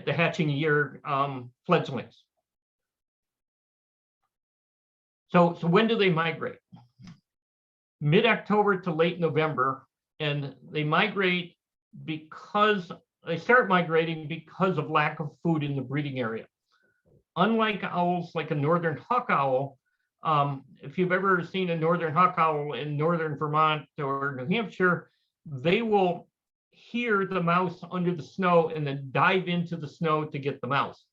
hatching year fledglings. So when do they migrate? Mid-October to late November, and they migrate because they start migrating because of lack of food in the breeding area. Unlike owls like a northern hawk owl, if you've ever seen a northern hawk owl in northern Vermont or New Hampshire, they will hear the mouse under the snow and then dive into the snow to get the mouse.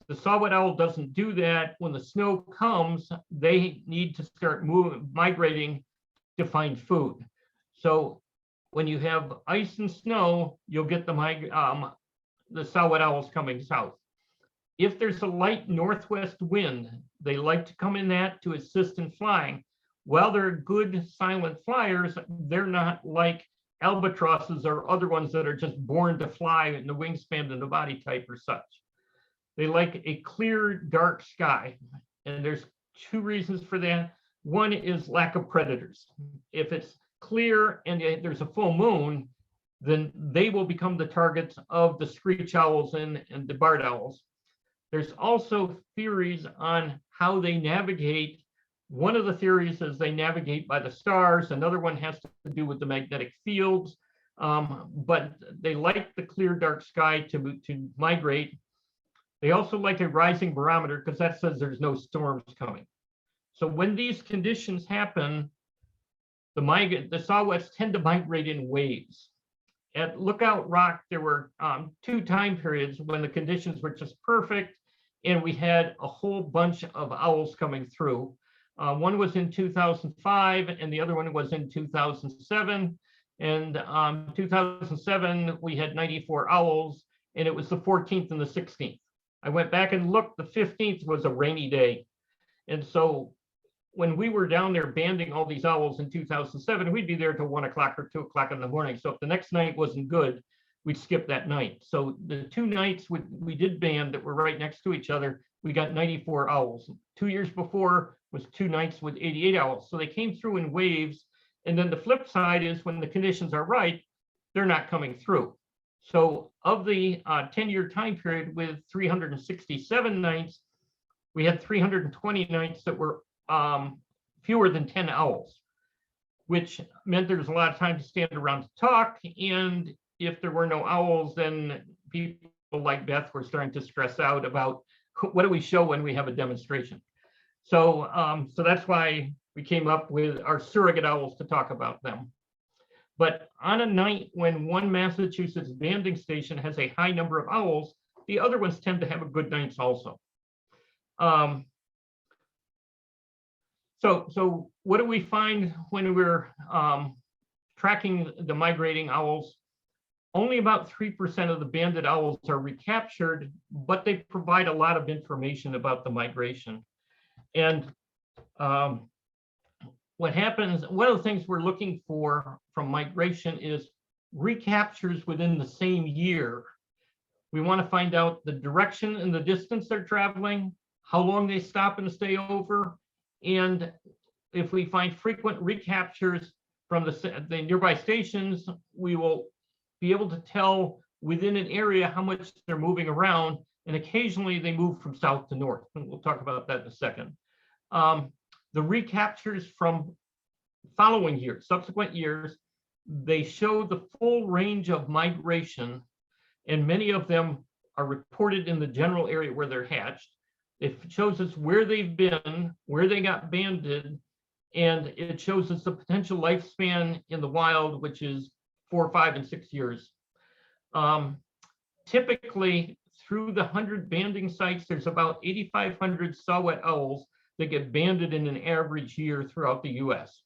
The saw-whet owl doesn't do that. When the snow comes, they need to start migrating to find food. So when you have ice and snow, you'll get the saw-whet owls coming south. If there's a light northwest wind, they like to come in that to assist in flying. While they're good silent flyers, they're not like albatrosses or other ones that are just born to fly in the wingspan and the body type or such. They like a clear, dark sky. And there's two reasons for that. One is lack of predators. If it's clear and there's a full moon, then they will become the targets of the screech owls and the barred owls. There's also theories on how they navigate One of the theories is they navigate by the stars. Another one has to do with the magnetic fields. But they like the clear, dark sky to migrate. They also like a rising barometer because that says there's no storms coming. So when these conditions happen, the saw-whets tend to migrate in waves. At Lookout Rock, there were 2 time periods when the conditions were just perfect, and we had a whole bunch of owls coming through. One was in 2005, and the other one was in 2007. And 2007, we had 94 owls, and it was the 14th and the 16th. I went back and looked, the 15th was a rainy day. And so when we were down there banding all these owls in 2007, we'd be there till 1 o'clock or 2 o'clock in the morning. So if the next night wasn't good, we'd skip that night. So the 2 nights we did band that were right next to each other, we got 94 owls. 2 years before was 2 nights with 88 owls. So they came through in waves. And then the flip side is when the conditions are right, they're not coming through. So of the 10-year time period with 367 nights, we had 320 nights that were fewer than 10 owls, which meant there's a lot of time to stand around to talk. And if there were no owls, then people like Beth were starting to stress out about what do we show when we have a demonstration. So, so that's why we came up with our surrogate owls to talk about them. But on a night when one Massachusetts banding station has a high number of owls, the other ones tend to have a good nights also. So what do we find when we're tracking the migrating owls? Only about 3% of the banded owls are recaptured, but they provide a lot of information about the migration. And what happens, one of the things we're looking for from migration is recaptures within the same year. We want to find out the direction and the distance they're traveling, how long they stop and stay over. And if we find frequent recaptures from the nearby stations, we will be able to tell within an area how much they're moving around. And occasionally they move from south to north. And we'll talk about that in a second. The recaptures from following years, subsequent years, they show the full range of migration, and many of them are reported in the general area where they're hatched. It shows us where they've been, where they got banded, and it shows us the potential lifespan in the wild, which is 4, 5, and 6 years. Typically, through the 100 banding sites, there's about 8,500 saw-whet owls that get banded in an average year throughout the US.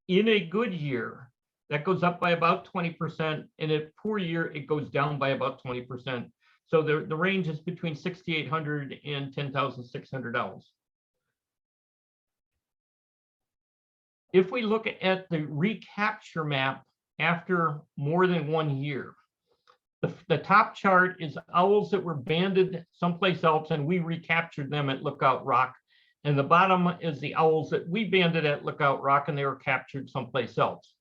In a good year, that goes up by about 20%. In a poor year, it goes down by about 20%. So the range is between 6,800 and 10,600 owls. If we look at the recapture map after more than 1 year, the top chart is owls that were banded someplace else and we recaptured them at Lookout Rock. And the bottom is the owls that we banded at Lookout Rock and they were captured someplace else.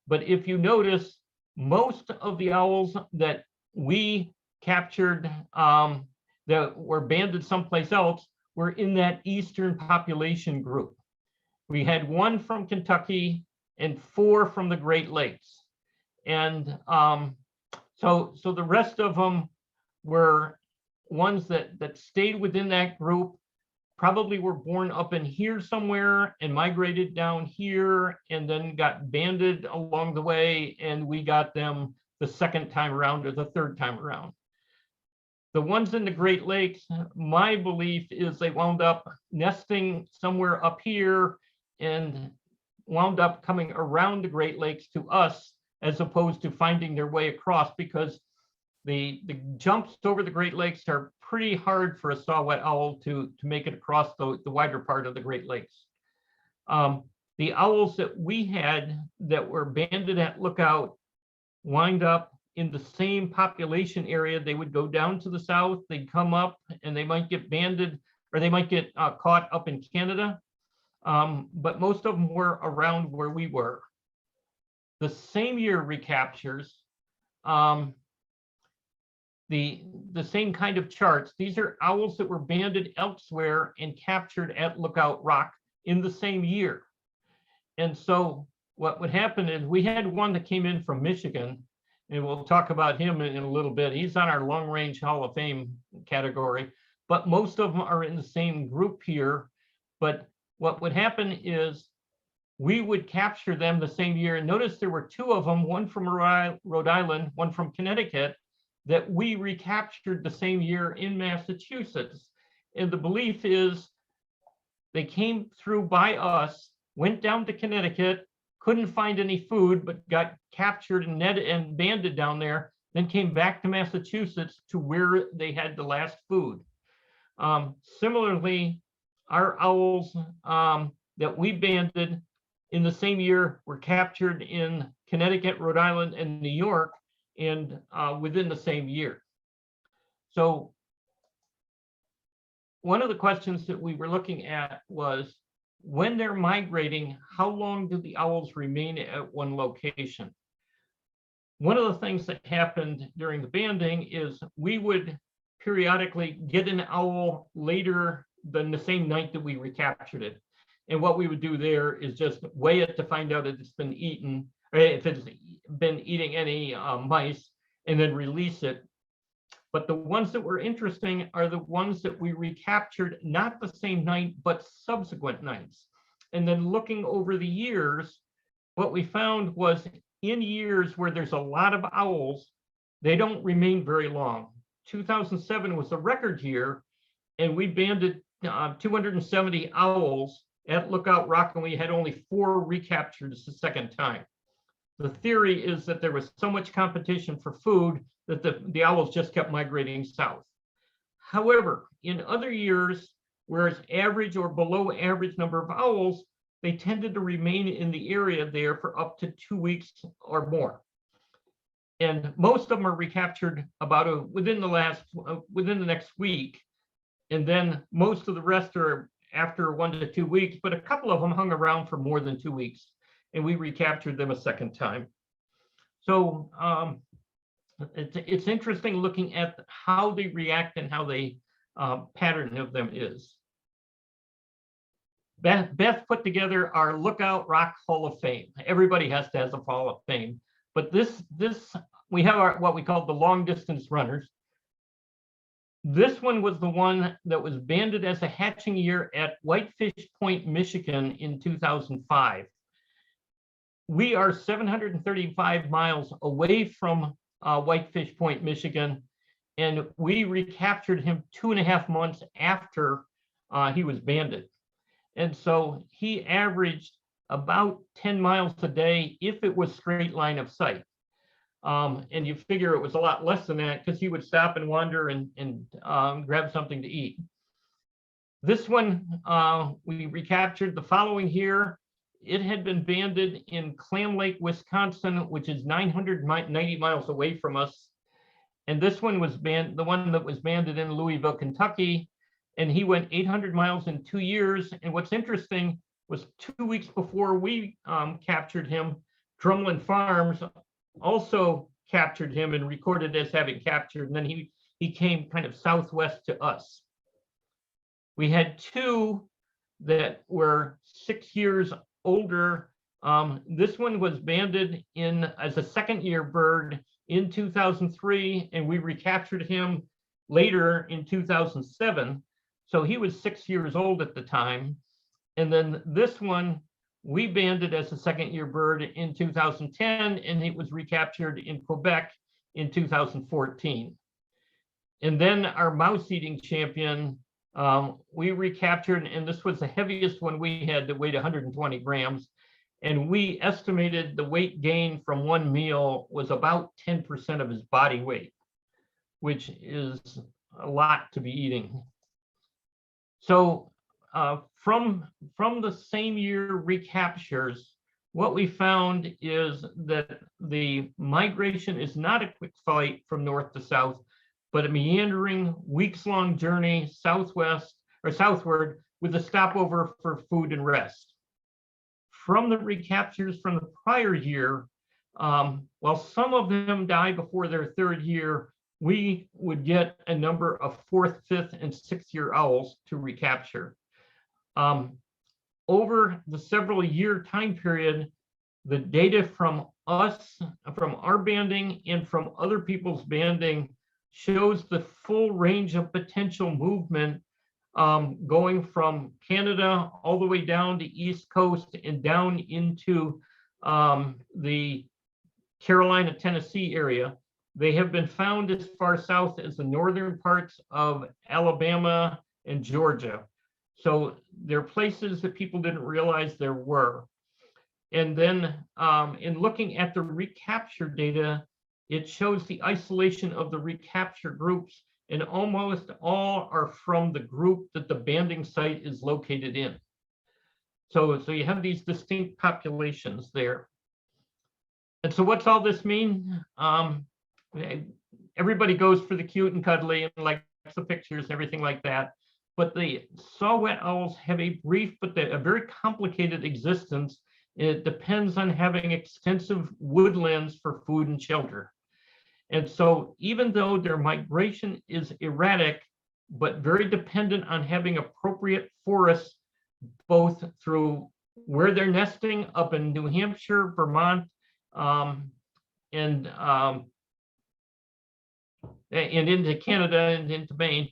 But if you notice, most of the owls that we captured that were banded someplace else were in that eastern population group. We had 1 from Kentucky and 4 from the Great Lakes. And so the rest of them were ones that stayed within that group, probably were born up in here somewhere and migrated down here and then got banded along the way, and we got them the second time around or the third time around. The ones in the Great Lakes, my belief is they wound up nesting somewhere up here and wound up coming around the Great Lakes to us as opposed to finding their way across, because the jumps over the Great Lakes are pretty hard for a saw-whet owl to make it across the wider part of the Great Lakes. The owls that we had that were banded at Lookout wind up in the same population area. They would go down to the south, they'd come up and they might get banded, or they might get caught up in Canada. But most of them were around where we were. The same year recaptures, the same kind of charts. These are owls that were banded elsewhere and captured at Lookout Rock in the same year. And so what would happen is we had one that came in from Michigan, and we'll talk about him in a little bit. He's on our long range Hall of Fame category, but most of them are in the same group here. But what would happen is we would capture them the same year. And notice there were two of them, one from Rhode Island, one from Connecticut, that we recaptured the same year in Massachusetts. And the belief is they came through by us, went down to Connecticut, couldn't find any food, but got captured and netted and banded down there, then came back to Massachusetts to where they had the last food. Similarly, our owls that we banded in the same year were captured in Connecticut, Rhode Island, and New York, and within the same year. So one of the questions that we were looking at was, when they're migrating, how long do the owls remain at one location? One of the things that happened during the banding is we would periodically get an owl later than the same night that we recaptured it. And what we would do there is just weigh it to find out if it's been eaten, or if it's been eating any mice, and then release it. But the ones that were interesting are the ones that we recaptured not the same night, but subsequent nights. And then looking over the years, what we found was in years where there's a lot of owls, they don't remain very long. 2007 was a record year, and we banded 270 owls at Lookout Rock, and we had only 4 recaptures the second time. The theory is that there was so much competition for food that the owls just kept migrating south. However, in other years, where it's average or below average number of owls, they tended to remain in the area there for up to 2 weeks or more. And most of them are recaptured about within the next week. And then most of the rest are after 1 to 2 weeks, but a couple of them hung around for more than 2 weeks, and we recaptured them a second time. So it's interesting looking at how they react and how they pattern of them is. Beth put together our Lookout Rock Hall of Fame. Everybody has to have a Hall of Fame, but this we have what we call the long distance runners. This one was the one that was banded as a hatching year at Whitefish Point, Michigan in 2005. We are 735 miles away from Whitefish Point, Michigan, and we recaptured him 2.5 months after he was banded. And so he averaged about 10 miles a day if it was straight line of sight. And you figure it was a lot less than that because he would stop and wander and grab something to eat. This one we recaptured the following year. It had been banded in Clam Lake, Wisconsin, which is 990 miles away from us. And this one was the one that was banded in Louisville, Kentucky. And he went 800 miles in 2 years. And what's interesting was 2 weeks before we captured him, Drumlin Farms also captured him and recorded as having captured. And then he came kind of southwest to us. We had 2 that were 6 years older. This one was banded in as a second-year bird in 2003, and we recaptured him later in 2007. So he was 6 years old at the time. And then this one, we banded as a second-year bird in 2010, and it was recaptured in Quebec in 2014. And then our mouse-eating champion, we recaptured, and this was the heaviest one we had that weighed 120 grams. And we estimated the weight gain from one meal was about 10% of his body weight, which is a lot to be eating. So from the same year recaptures, what we found is that the migration is not a quick flight from north to south, but a meandering weeks-long journey southwest or southward with a stopover for food and rest. From the recaptures from the prior year, while some of them die before their 3rd year, we would get a number of 4th, 5th, and 6th year owls to recapture. over the several year time period, the data from us, from our banding and from other people's banding shows the full range of potential movement, going from Canada all the way down to East Coast and down into the Carolina, Tennessee area. They have been found as far south as the northern parts of Alabama and Georgia. So there are places that people didn't realize there were. And then in looking at the recapture data, it shows the isolation of the recapture groups, and almost all are from the group that the banding site is located in. So you have these distinct populations there. And so what's all this mean? Everybody goes for the cute and cuddly and likes the pictures and everything like that. But the saw-whet owls have a brief but a very complicated existence. It depends on having extensive woodlands for food and shelter. And so even though their migration is erratic, but very dependent on having appropriate forests, both through where they're nesting up in New Hampshire, Vermont, and into Canada and into Maine,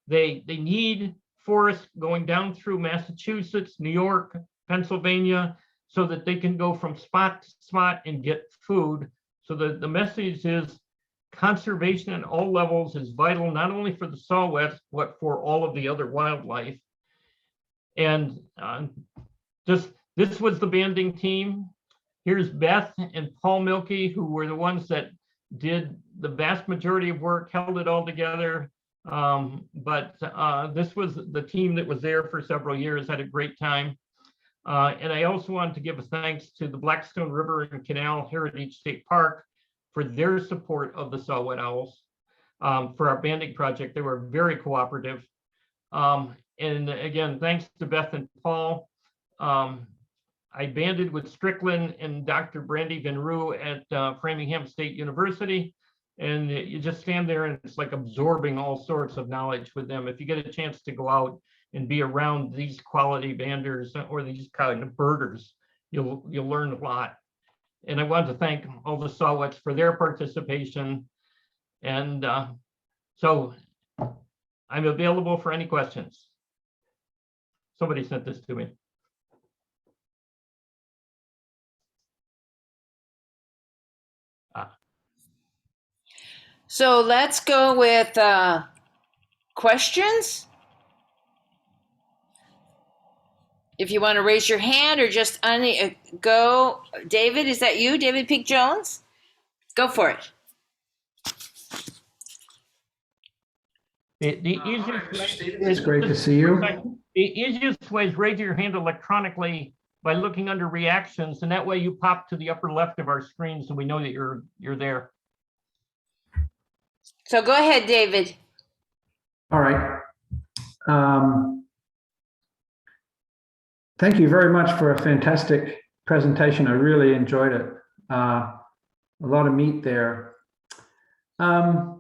they need forests going down through Massachusetts, New York, Pennsylvania, so that they can go from spot to spot and get food. So the message is conservation at all levels is vital, not only for the saw-whets, but for all of the other wildlife. And this was the banding team. Here's Beth and Paul Milkey, who were the ones that did the vast majority of work, held it all together. But this was the team that was there for several years, had a great time. And I also wanted to give a thanks to the Blackstone River and Canal Heritage State Park for their support of the saw-whet owls for our banding project. They were very cooperative. And again, thanks to Beth and Paul. I banded with Strickland and Dr. Brandy Van Roo at Framingham State University. And you just stand there and it's like absorbing all sorts of knowledge with them. If you get a chance to go out and be around these quality banders or these kind of birders, you'll learn a lot. And I want to thank all the saw-whets for their participation. And so I'm available for any questions. Somebody sent this to me. So let's go with questions. If you want to raise your hand or just go. David, is that you? David Peak Jones? Go for it. The easiest way, It's great to see you. The easiest way is raise your hand electronically by looking under reactions, and that way you pop to the upper left of our screen so we know that you're there. So go ahead, David. All right. Thank you very much for a fantastic presentation. I really enjoyed it. A lot of meat there. I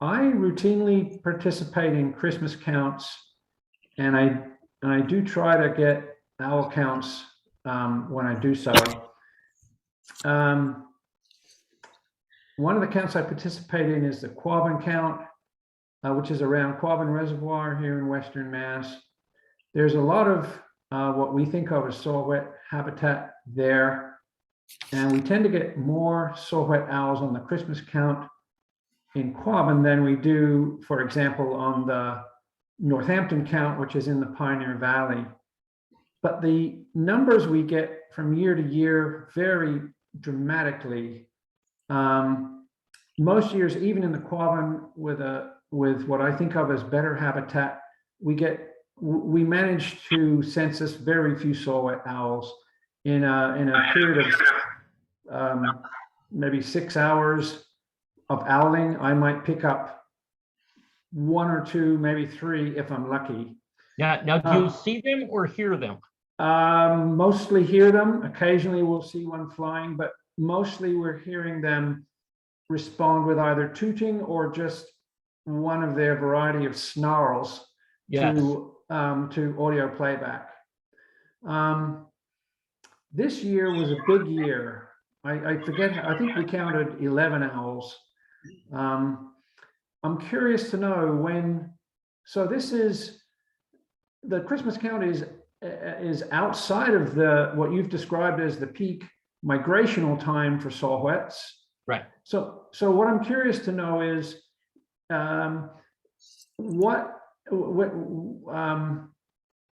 routinely participate in Christmas counts, and I do try to get owl counts when I do so. One of the counts I participate in is the Quabbin count, which is around Quabbin Reservoir here in Western Mass. There's a lot of what we think of as saw-whet habitat there, and we tend to get more saw-whet owls on the Christmas count in Quabbin than we do, for example, on the Northampton count, which is in the Pioneer Valley. But the numbers we get from year to year vary dramatically. Most years, even in the Quabbin, with what I think of as better habitat, we manage to census very few saw-whet owls in a period of maybe 6 hours of owling. I might pick up 1 or 2, maybe 3 if I'm lucky. Yeah. Now, do you see them or hear them? Mostly hear them. Occasionally we'll see one flying, but mostly we're hearing them respond with either tooting or just one of their variety of snarls. Yes. To to audio playback. This year was a big year. I forget, I think we counted 11 owls. I'm curious to know when, so this is, the Christmas count is outside of what you've described as the peak migrational time for Saw-Whets. Right. So what I'm curious to know is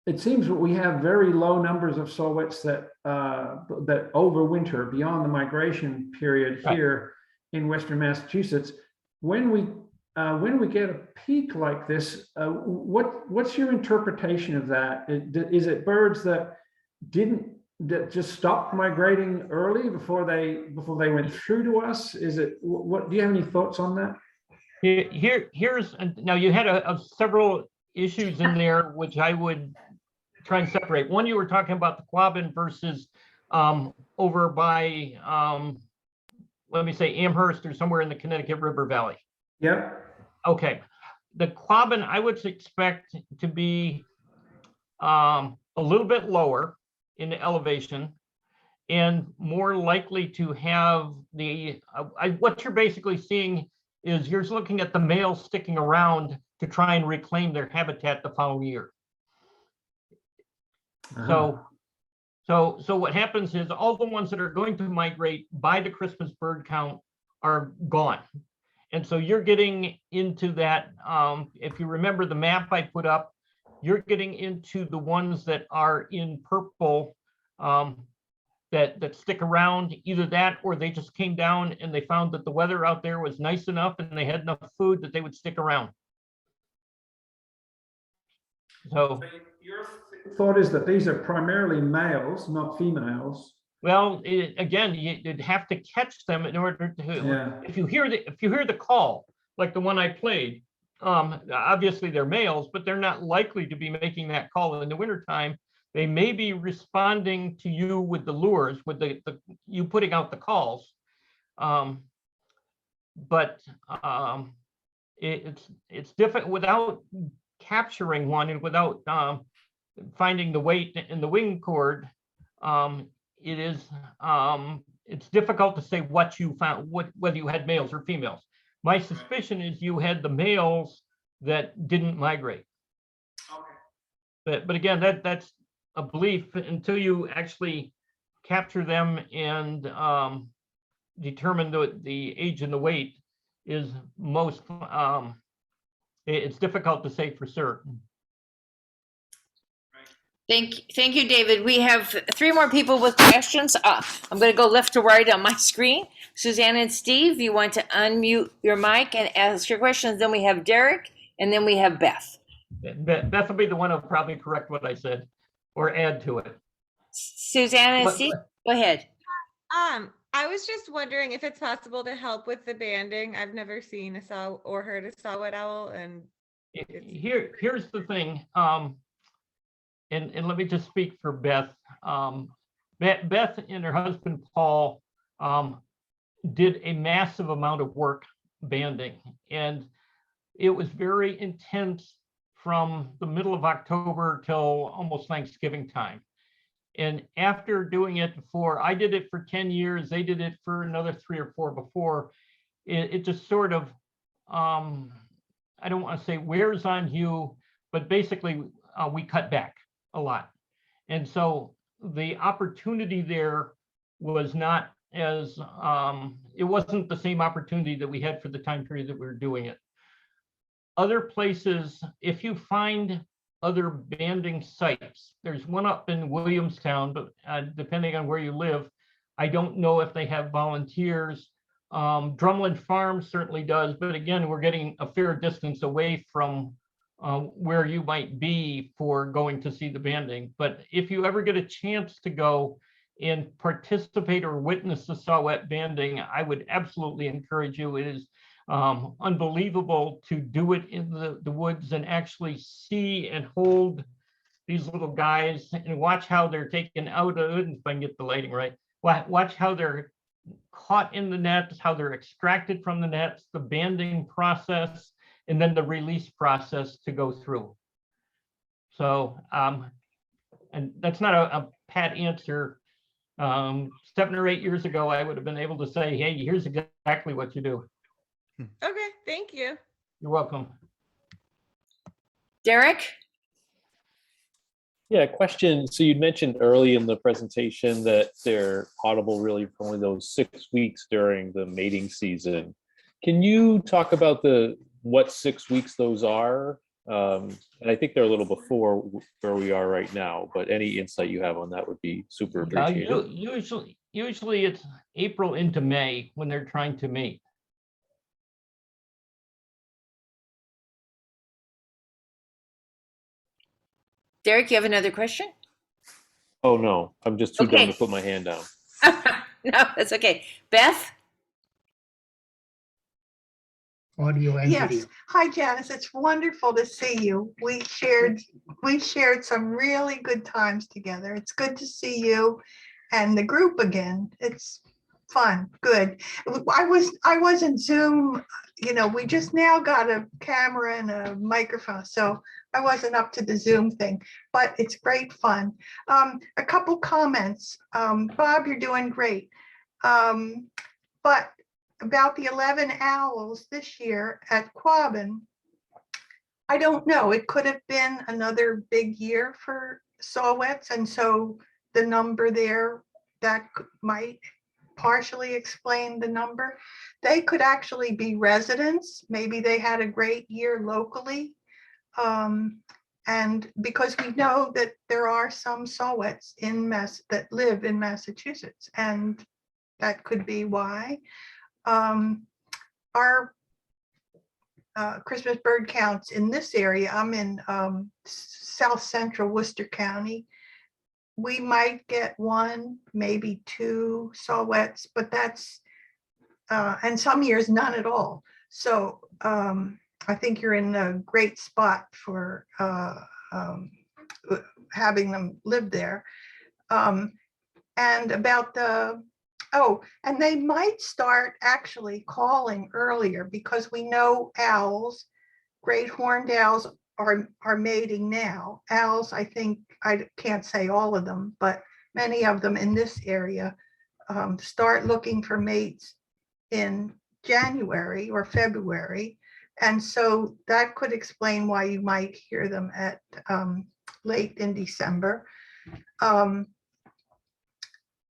it seems that we have very low numbers of Saw-Whets that overwinter beyond the migration period here in Western Massachusetts. When we get a peak like this, what's your interpretation of that? Is it birds that just stopped migrating early before they went through to us? Is it what? Do you have any thoughts on that? Here's now you had several issues in there which I would try and separate. One, you were talking about the quabbin versus over by let me say Amherst or somewhere in the Connecticut River Valley. Yep. Okay. The quabbin I would expect to be a little bit lower in the elevation and more likely to have the what you're basically seeing is you're looking at the males sticking around to try and reclaim their habitat the following year. So what happens is all the ones that are going to migrate by the Christmas bird count are gone. And so you're getting into that, if you remember the map I put up, you're getting into the ones that are in purple that stick around, either that or they just came down and they found that the weather out there was nice enough and they had enough food that they would stick around. So your thought is that these are primarily males, not females. Well, again, you'd have to catch them in order to. Yeah. If you hear the call, like the one I played, obviously they're males, but they're not likely to be making that call in the wintertime. They may be responding to you with the lures, with you putting out the calls, but it's different without capturing one and without finding the weight in the wing cord. It's difficult to say what you found, whether you had males or females. My suspicion is you had the males that didn't migrate. Okay. But again, that's a belief until you actually capture them and determine the age and the weight is most. It's difficult to say for certain. Thank you, David. We have 3 more people with questions. I'm going to go left to right on my screen. Suzanne and Steve, you want to unmute your mic and ask your questions. Then we have Derek, and then we have Beth. Beth will be the one who'll probably correct what I said or add to it. Suzanne and Steve, go ahead. I was just wondering if it's possible to help with the banding. I've never seen a saw or heard a Saw-Whet owl, and here's the thing. And let me just speak for Beth. Beth and her husband Paul did a massive amount of work banding, and it was very intense from the middle of October till almost Thanksgiving time. And after doing it before, I did it for 10 years, they did it for another 3 or 4 before, it just sort of, I don't want to say wears on you, but basically we cut back a lot. And so the opportunity there was not as, it wasn't the same opportunity that we had for the time period that we were doing it. Other places, if you find other banding sites, there's one up in Williamstown, but depending on where you live, I don't know if they have volunteers. Drumlin Farm certainly does, but again, we're getting a fair distance away from where you might be for going to see the banding. But if you ever get a chance to go and participate or witness the Saw-Whet banding, I would absolutely encourage you. It is unbelievable to do it in the woods and actually see and hold these little guys and watch how they're taken out of it, if I can get the lighting right. Watch how they're caught in the nets, how they're extracted from the nets, the banding process, and then the release process to go through. So, and that's not a pat answer. 7 or 8 years ago, I would have been able to say, hey, here's exactly what you do. Okay, thank you. You're welcome. Derek? Yeah, question. So you'd mentioned early in the presentation that they're audible really for only those 6 weeks during the mating season. Can you talk about what 6 weeks those are? And I think they're a little before where we are right now, but any insight you have on that would be super appreciated. Usually it's April into May when they're trying to mate. Derek, you have another question? Oh, no, I'm just too dumb Okay. to put my hand down. No, that's okay. Beth? Audio and Yes. video. Hi, Janice. It's wonderful to see you. We shared some really good times together. It's good to see you and the group again. It's fun. Good. I was in Zoom, we just now got a camera and a microphone, so I wasn't up to the Zoom thing, but it's great fun. A couple comments. Bob, you're doing great. But about the 11 owls this year at Quabbin, I don't know. It could have been another big year for Saw-Whets, and so the number there that might partially explain the number. They could actually be residents. Maybe they had a great year locally. And because we know that there are some Saw-Whets that live in Massachusetts, and that could be why. Our Christmas bird counts in this area, I'm in south central Worcester County. We might get 1, maybe 2 Saw-Whets, but that's, and some years none at all. So I think you're in a great spot for having them live there. And about and they might start actually calling earlier because we know owls, great horned owls are mating now. Owls, I think, I can't say all of them, but many of them in this area start looking for mates in January or February. And so that could explain why you might hear them at late in December.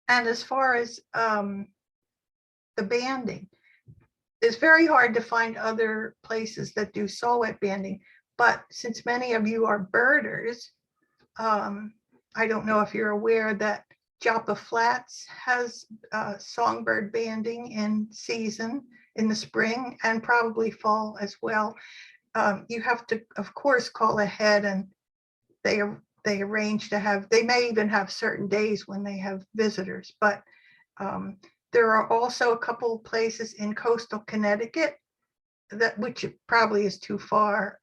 And as far as the banding, it's very hard to find other places that do Saw-Whet banding. But since many of you are birders, I don't know if you're aware that Joppa Flats has songbird banding in season in the spring and probably fall as well. You have to, of course, call ahead, and they arrange to have, they may even have certain days when they have visitors, but there are also a couple of places in coastal Connecticut which probably is too far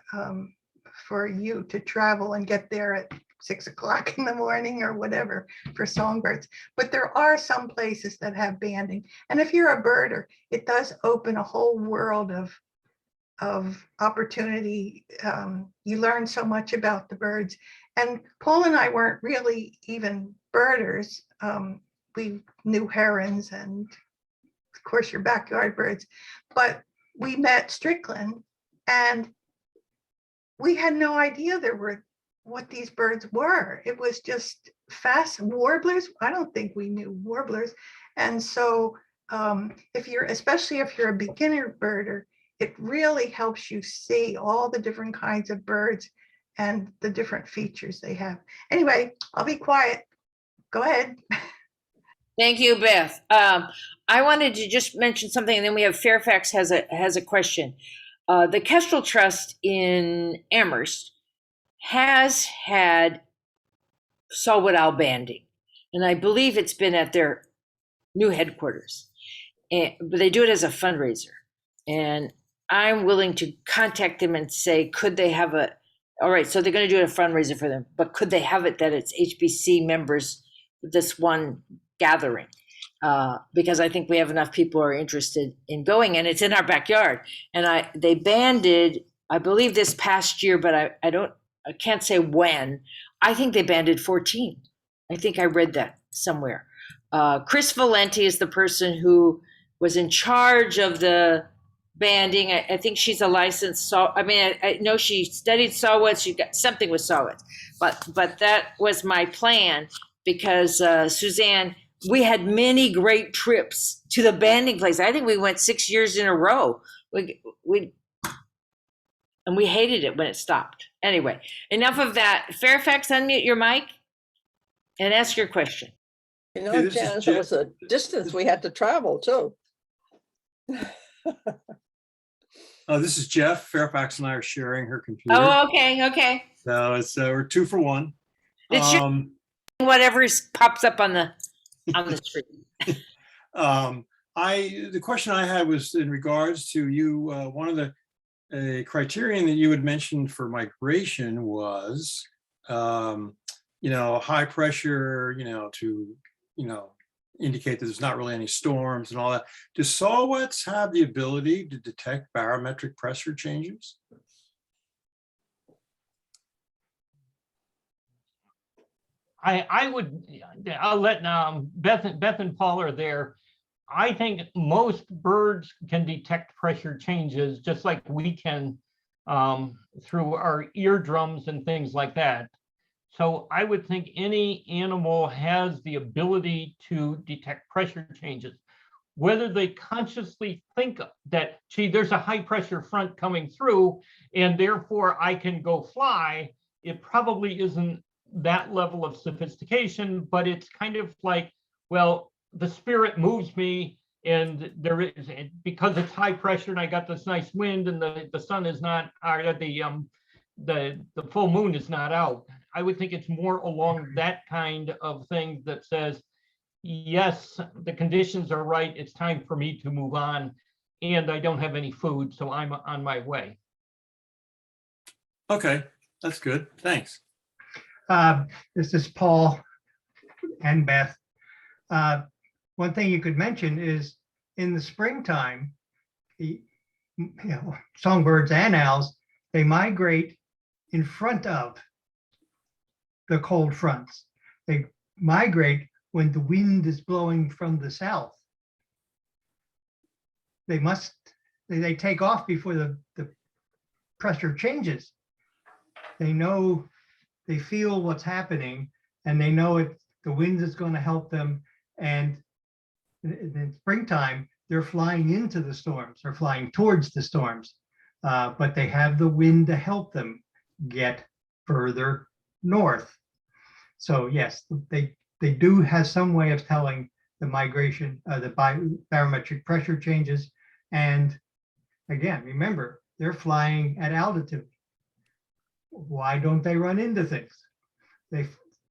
for you to travel and get there at 6 o'clock in the morning or whatever for songbirds. But there are some places that have banding. And if you're a birder, it does open a whole world of opportunity. You learn so much about the birds. And Paul and I weren't really even birders. We knew herons and of course your backyard birds, but we met Strickland and we had no idea what these birds were. It was just warblers. I don't think we knew warblers. And so especially if you're a beginner birder, it really helps you see all the different kinds of birds and the different features they have. Anyway, I'll be quiet. Go ahead. Thank you, Beth. I wanted to just mention something, and then we have Fairfax has a question. The Kestrel Trust in Amherst has had Saw-Whet owl banding, and I believe it's been at their new headquarters. But they do it as a fundraiser, and I'm willing to contact them and say, could they have all right, so they're going to do a fundraiser for them, but could they have it that it's HBC members, this one gathering? Because I think we have enough people who are interested in going, and it's in our backyard. And they banded, I believe this past year, but I don't I can't say when. I think they banded 14. I think I read that somewhere. Chris Valenti is the person who was in charge of the banding. I think she's a licensed saw. I mean, I know she studied Saw-Whet. She got something with Saw-Whet, but that was my plan because Suzanne, we had many great trips to the banding place. I think we went 6 years in a row. And we hated it when it stopped. Anyway, enough of that. Fairfax, unmute your mic and ask your question. You know, Janice, it was a distance we had to travel too. This is Jeff. Fairfax and I are sharing her computer. Oh, okay. So it's we're 2 for 1. It's whatever pops up on the screen. The question I had was in regards to you. One of the criterion that you had mentioned for migration was, high pressure, to, indicate that there's not really any storms and all that. Do saw-whets have the ability to detect barometric pressure changes? I'll let Beth and Paul are there. I think most birds can detect pressure changes just like we can through our eardrums and things like that. So I would think any animal has the ability to detect pressure changes. Whether they consciously think that, gee, there's a high pressure front coming through and therefore I can go fly, it probably isn't that level of sophistication, but it's kind of like, well, the spirit moves me and there is, because it's high pressure and I got this nice wind and the sun is not, the full moon is not out. I would think it's more along that kind of thing that says, yes, the conditions are right. It's time for me to move on and I don't have any food, so I'm on my way. Okay, that's good. Thanks. This is Paul and Beth. One thing you could mention is in the springtime, songbirds and owls, they migrate in front of the cold fronts. They migrate when the wind is blowing from the south. They take off before the pressure changes. They know, they feel what's happening and they know the wind is going to help them. And in springtime, they're flying into the storms or flying towards the storms, but they have the wind to help them get further north. So yes, they do have some way of telling the migration, the barometric pressure changes. And again, remember, they're flying at altitude. Why don't they run into things?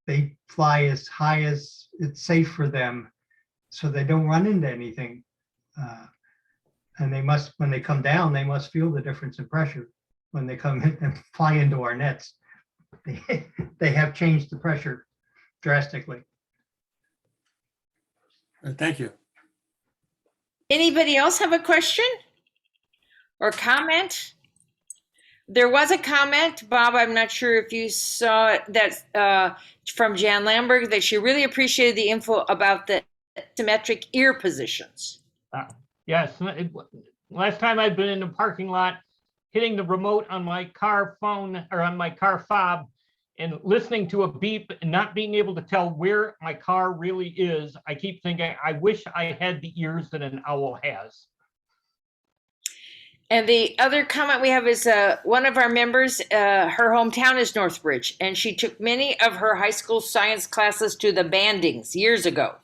They fly as high as it's safe for them, so they don't run into anything. And they must, when they come down, they must feel the difference in pressure when they come in and fly into our nets. They have changed the pressure drastically. Thank you. Anybody else have a question or comment? There was a comment, Bob, I'm not sure if you saw it, that from Jan Lamberg, that she really appreciated the info about the symmetric ear positions. Yes, last time I've been in the parking lot, hitting the remote on my car phone or on my car fob and listening to a beep and not being able to tell where my car really is. I keep thinking, I wish I had the ears that an owl has. And the other comment we have is one of our members, her hometown is Northbridge, and she took many of her high school science classes to the bandings years ago.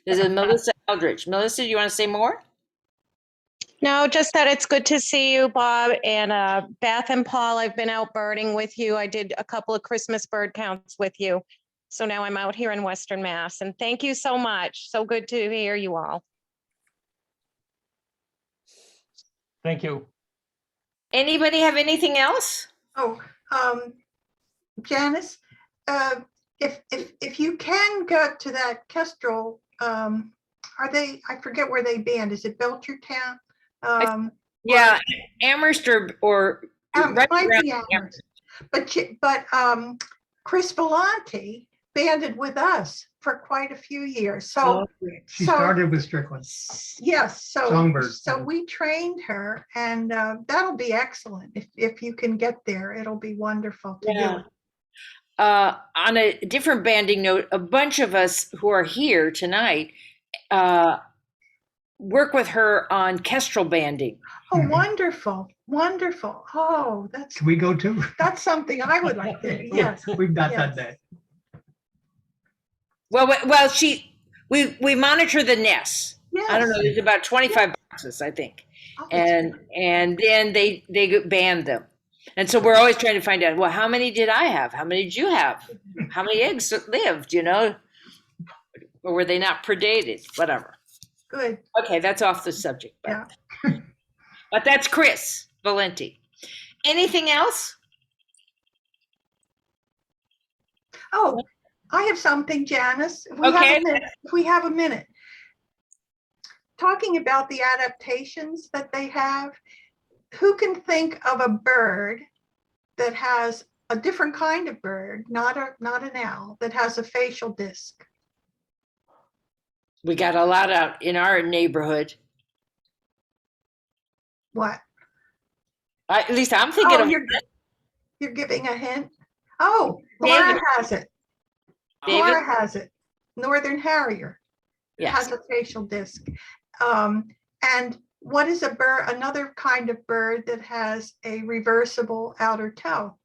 This is Melissa Eldridge. Melissa, do you want to say more? No, just that it's good to see you, Bob, and Beth and Paul. I've been out birding with you. I did a couple of Christmas bird counts with you. So now I'm out here in Western Mass, and thank you so much. So good to hear you all. Thank you. Anybody have anything else? Oh, Janice, if you can go to that Kestrel, are they? I forget where they band. Is it Belchertown? Yeah, Amherst or right might around be Amherst. But Chris Vellante banded with us for quite a few years. So She so- started with Strickland. yes, so Songbirds, so yeah. we trained her, and that'll be excellent. If you can get there, it'll be wonderful to do. Yeah. On a different banding note, a bunch of us who are here tonight work with her on kestrel banding. Oh, wonderful, wonderful. Oh, Can we go too? that's something I would like to, yes. We've got yes. that day. Well, we monitor the nests. I don't know. Yes. There's about 25 boxes, I think, Oh, that's and then they band them, and so we're always trying to find out. Well, how many did I have? How many did you have? How many eggs lived? You know, or were they not predated? Whatever. good. Okay, that's off the subject. But, but that's Chris Valenti. Anything else? Oh, I have something, Janice. If we have Okay. a minute, if we have a minute. Talking about the adaptations that they have, who can think of a bird that has a different kind of bird, not an owl, that has a facial disc? We got a lot out in our neighborhood. What? At least I'm thinking Oh, of you're giving a hint? Oh, David. Laura has it. David? Laura has it. Northern Harrier Yes. has a facial disc. And what is a bird? Another kind of bird that has a reversible outer toe.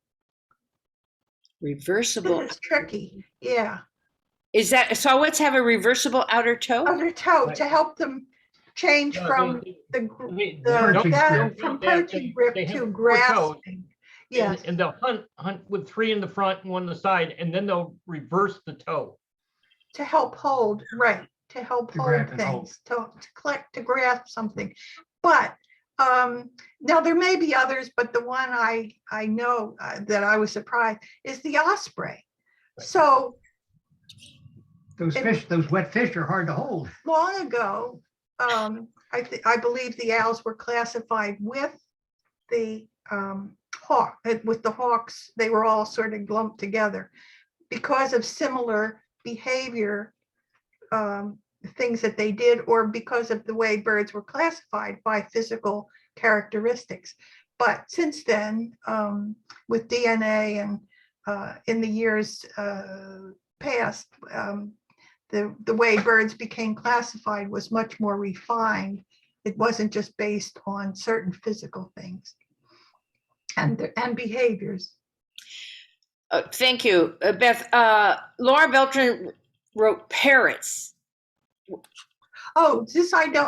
Reversible. This is tricky. Yeah, Is that Saw-Whets have a reversible outer toe? outer toe to help them change from Perching that grip. from They have- perching they- grip they have to 4 toes. grasping. Yes, And they'll hunt with 3 in the front and 1 on the side, and then they'll reverse the toe. to help hold, right, to help To hold grab and hold. things, to collect, to grasp something. But now there may be others, but the one I know that I was surprised is the osprey. So Those It- fish, those wet fish are hard to hold. long ago, I believe the owls were classified with the with the hawks. They were all sort of lumped together because of similar behavior, things that they did, or because of the way birds were classified by physical characteristics. But since then, with DNA and in the years past, the way birds became classified was much more refined. It wasn't just based on certain physical things and behaviors. Thank you, Beth. Laura Beltran wrote parrots. Oh,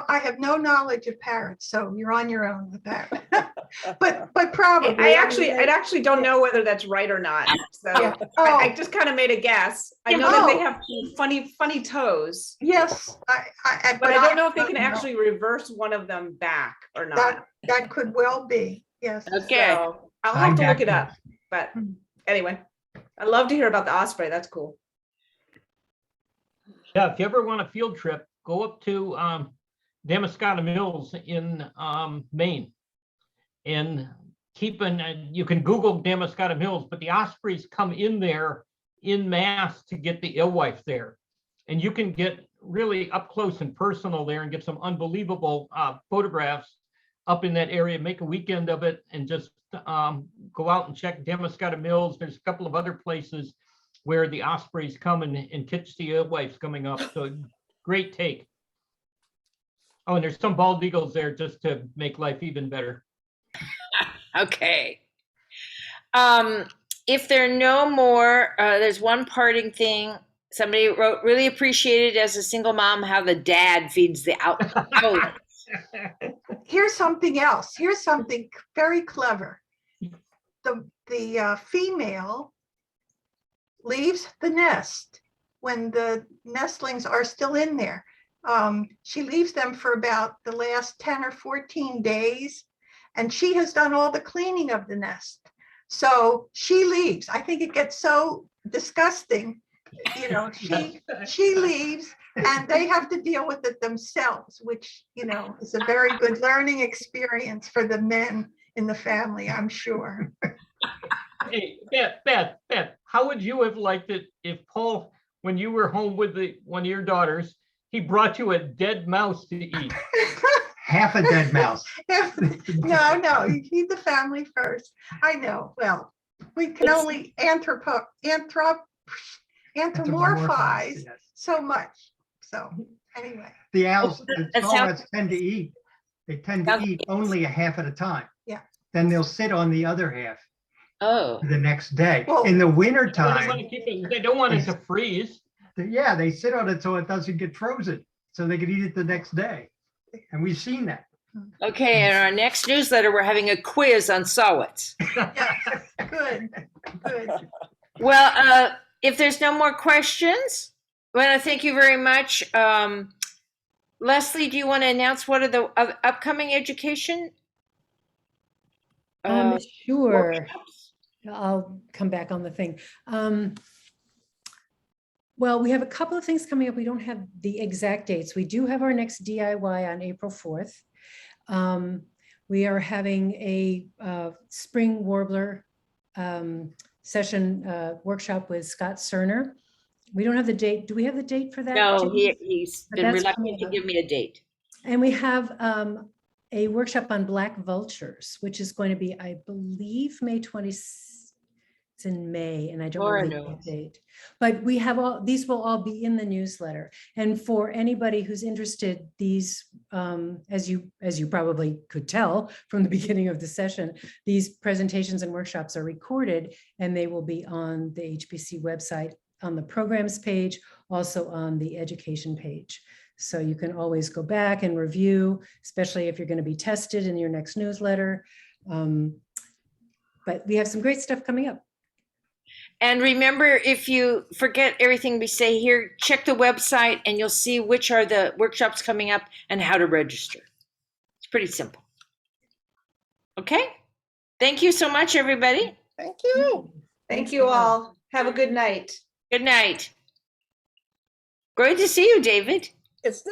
I have no knowledge of parrots, so you're on your own with that. but probably. I actually don't know whether that's right or not. So Yeah. I just kind of made a guess. I know that they have funny toes. Yes, But I don't know if they can actually reverse one of them back or not. That could well be, yes. Okay. So I'll have to look it up. Hijack But anyway, I'd love to hear about the osprey. That's cool. Yeah, if you ever want a field trip, go up to Damascotta Mills in Maine. And you can Google Damascotta Mills, but the ospreys come in there in mass to get the alewife there. And you can get really up close and personal there and get some unbelievable photographs up in that area, make a weekend of it, and just go out and check Damascotta Mills. There's a couple of other places where the ospreys come and catch the alewives coming up. So great take. Oh, and there's some bald eagles there just to make life even better. Okay. If there are no more, there's one parting thing. Somebody wrote, really appreciated as a single mom how the dad feeds the owl. Here's something else. Here's something very clever. The female leaves the nest when the nestlings are still in there. She leaves them for about the last 10 or 14 days, and she has done all the cleaning of the nest. So she leaves. I think it gets so disgusting. You know, she leaves and they have to deal with it themselves, which, you know, is a very good learning experience for the men in the family, I'm sure. Hey, Beth, how would you have liked it if Paul, when you were home with one of your daughters, he brought you a dead mouse to eat? Half a dead mouse. No, you feed the family first. I know. Well, we can only anthropomorphize Yes. so much. So anyway, The owls, It the sounds- Saw-Whets tend to eat. They tend to eat only a half at a time. Yeah. Then they'll sit on the other half Oh, the next day. Well- In the winter They want time, to keep it, they don't want it to freeze. yeah, they sit on it so it doesn't get frozen, so they can eat it the next day. And we've seen that. okay. In our next newsletter, we're having a quiz on Saw-Whets. good. Well, if there's no more questions, I want to thank you very much. Leslie, do you want to announce what are the upcoming education? Sure. workshops? I'll come back on the thing. Well, we have a couple of things coming up. We don't have the exact dates. We do have our next DIY on April 4th. We are having a spring warbler session workshop with Scott Cerner. We don't have the date. Do we have the date for that? No, Jane? he's But been that's reluctant coming to up. give me a date. And we have a workshop on black vultures, which is going to be, I believe, May 20th. It's in May, and I don't Laura know the knows. exact date. But we have these will all be in the newsletter. And for anybody who's interested, these, as you probably could tell from the beginning of the session, these presentations and workshops are recorded, and they will be on the HPC website on the programs page, also on the education page. So you can always go back and review, especially if you're going to be tested in your next newsletter. But we have some great stuff coming up. And remember, if you forget everything we say here, check the website and you'll see which are the workshops coming up and how to register. It's pretty simple. Okay. Thank you so much, everybody. Thank you. Thank you all. Have a good night. Good night. Great to see you, David. It's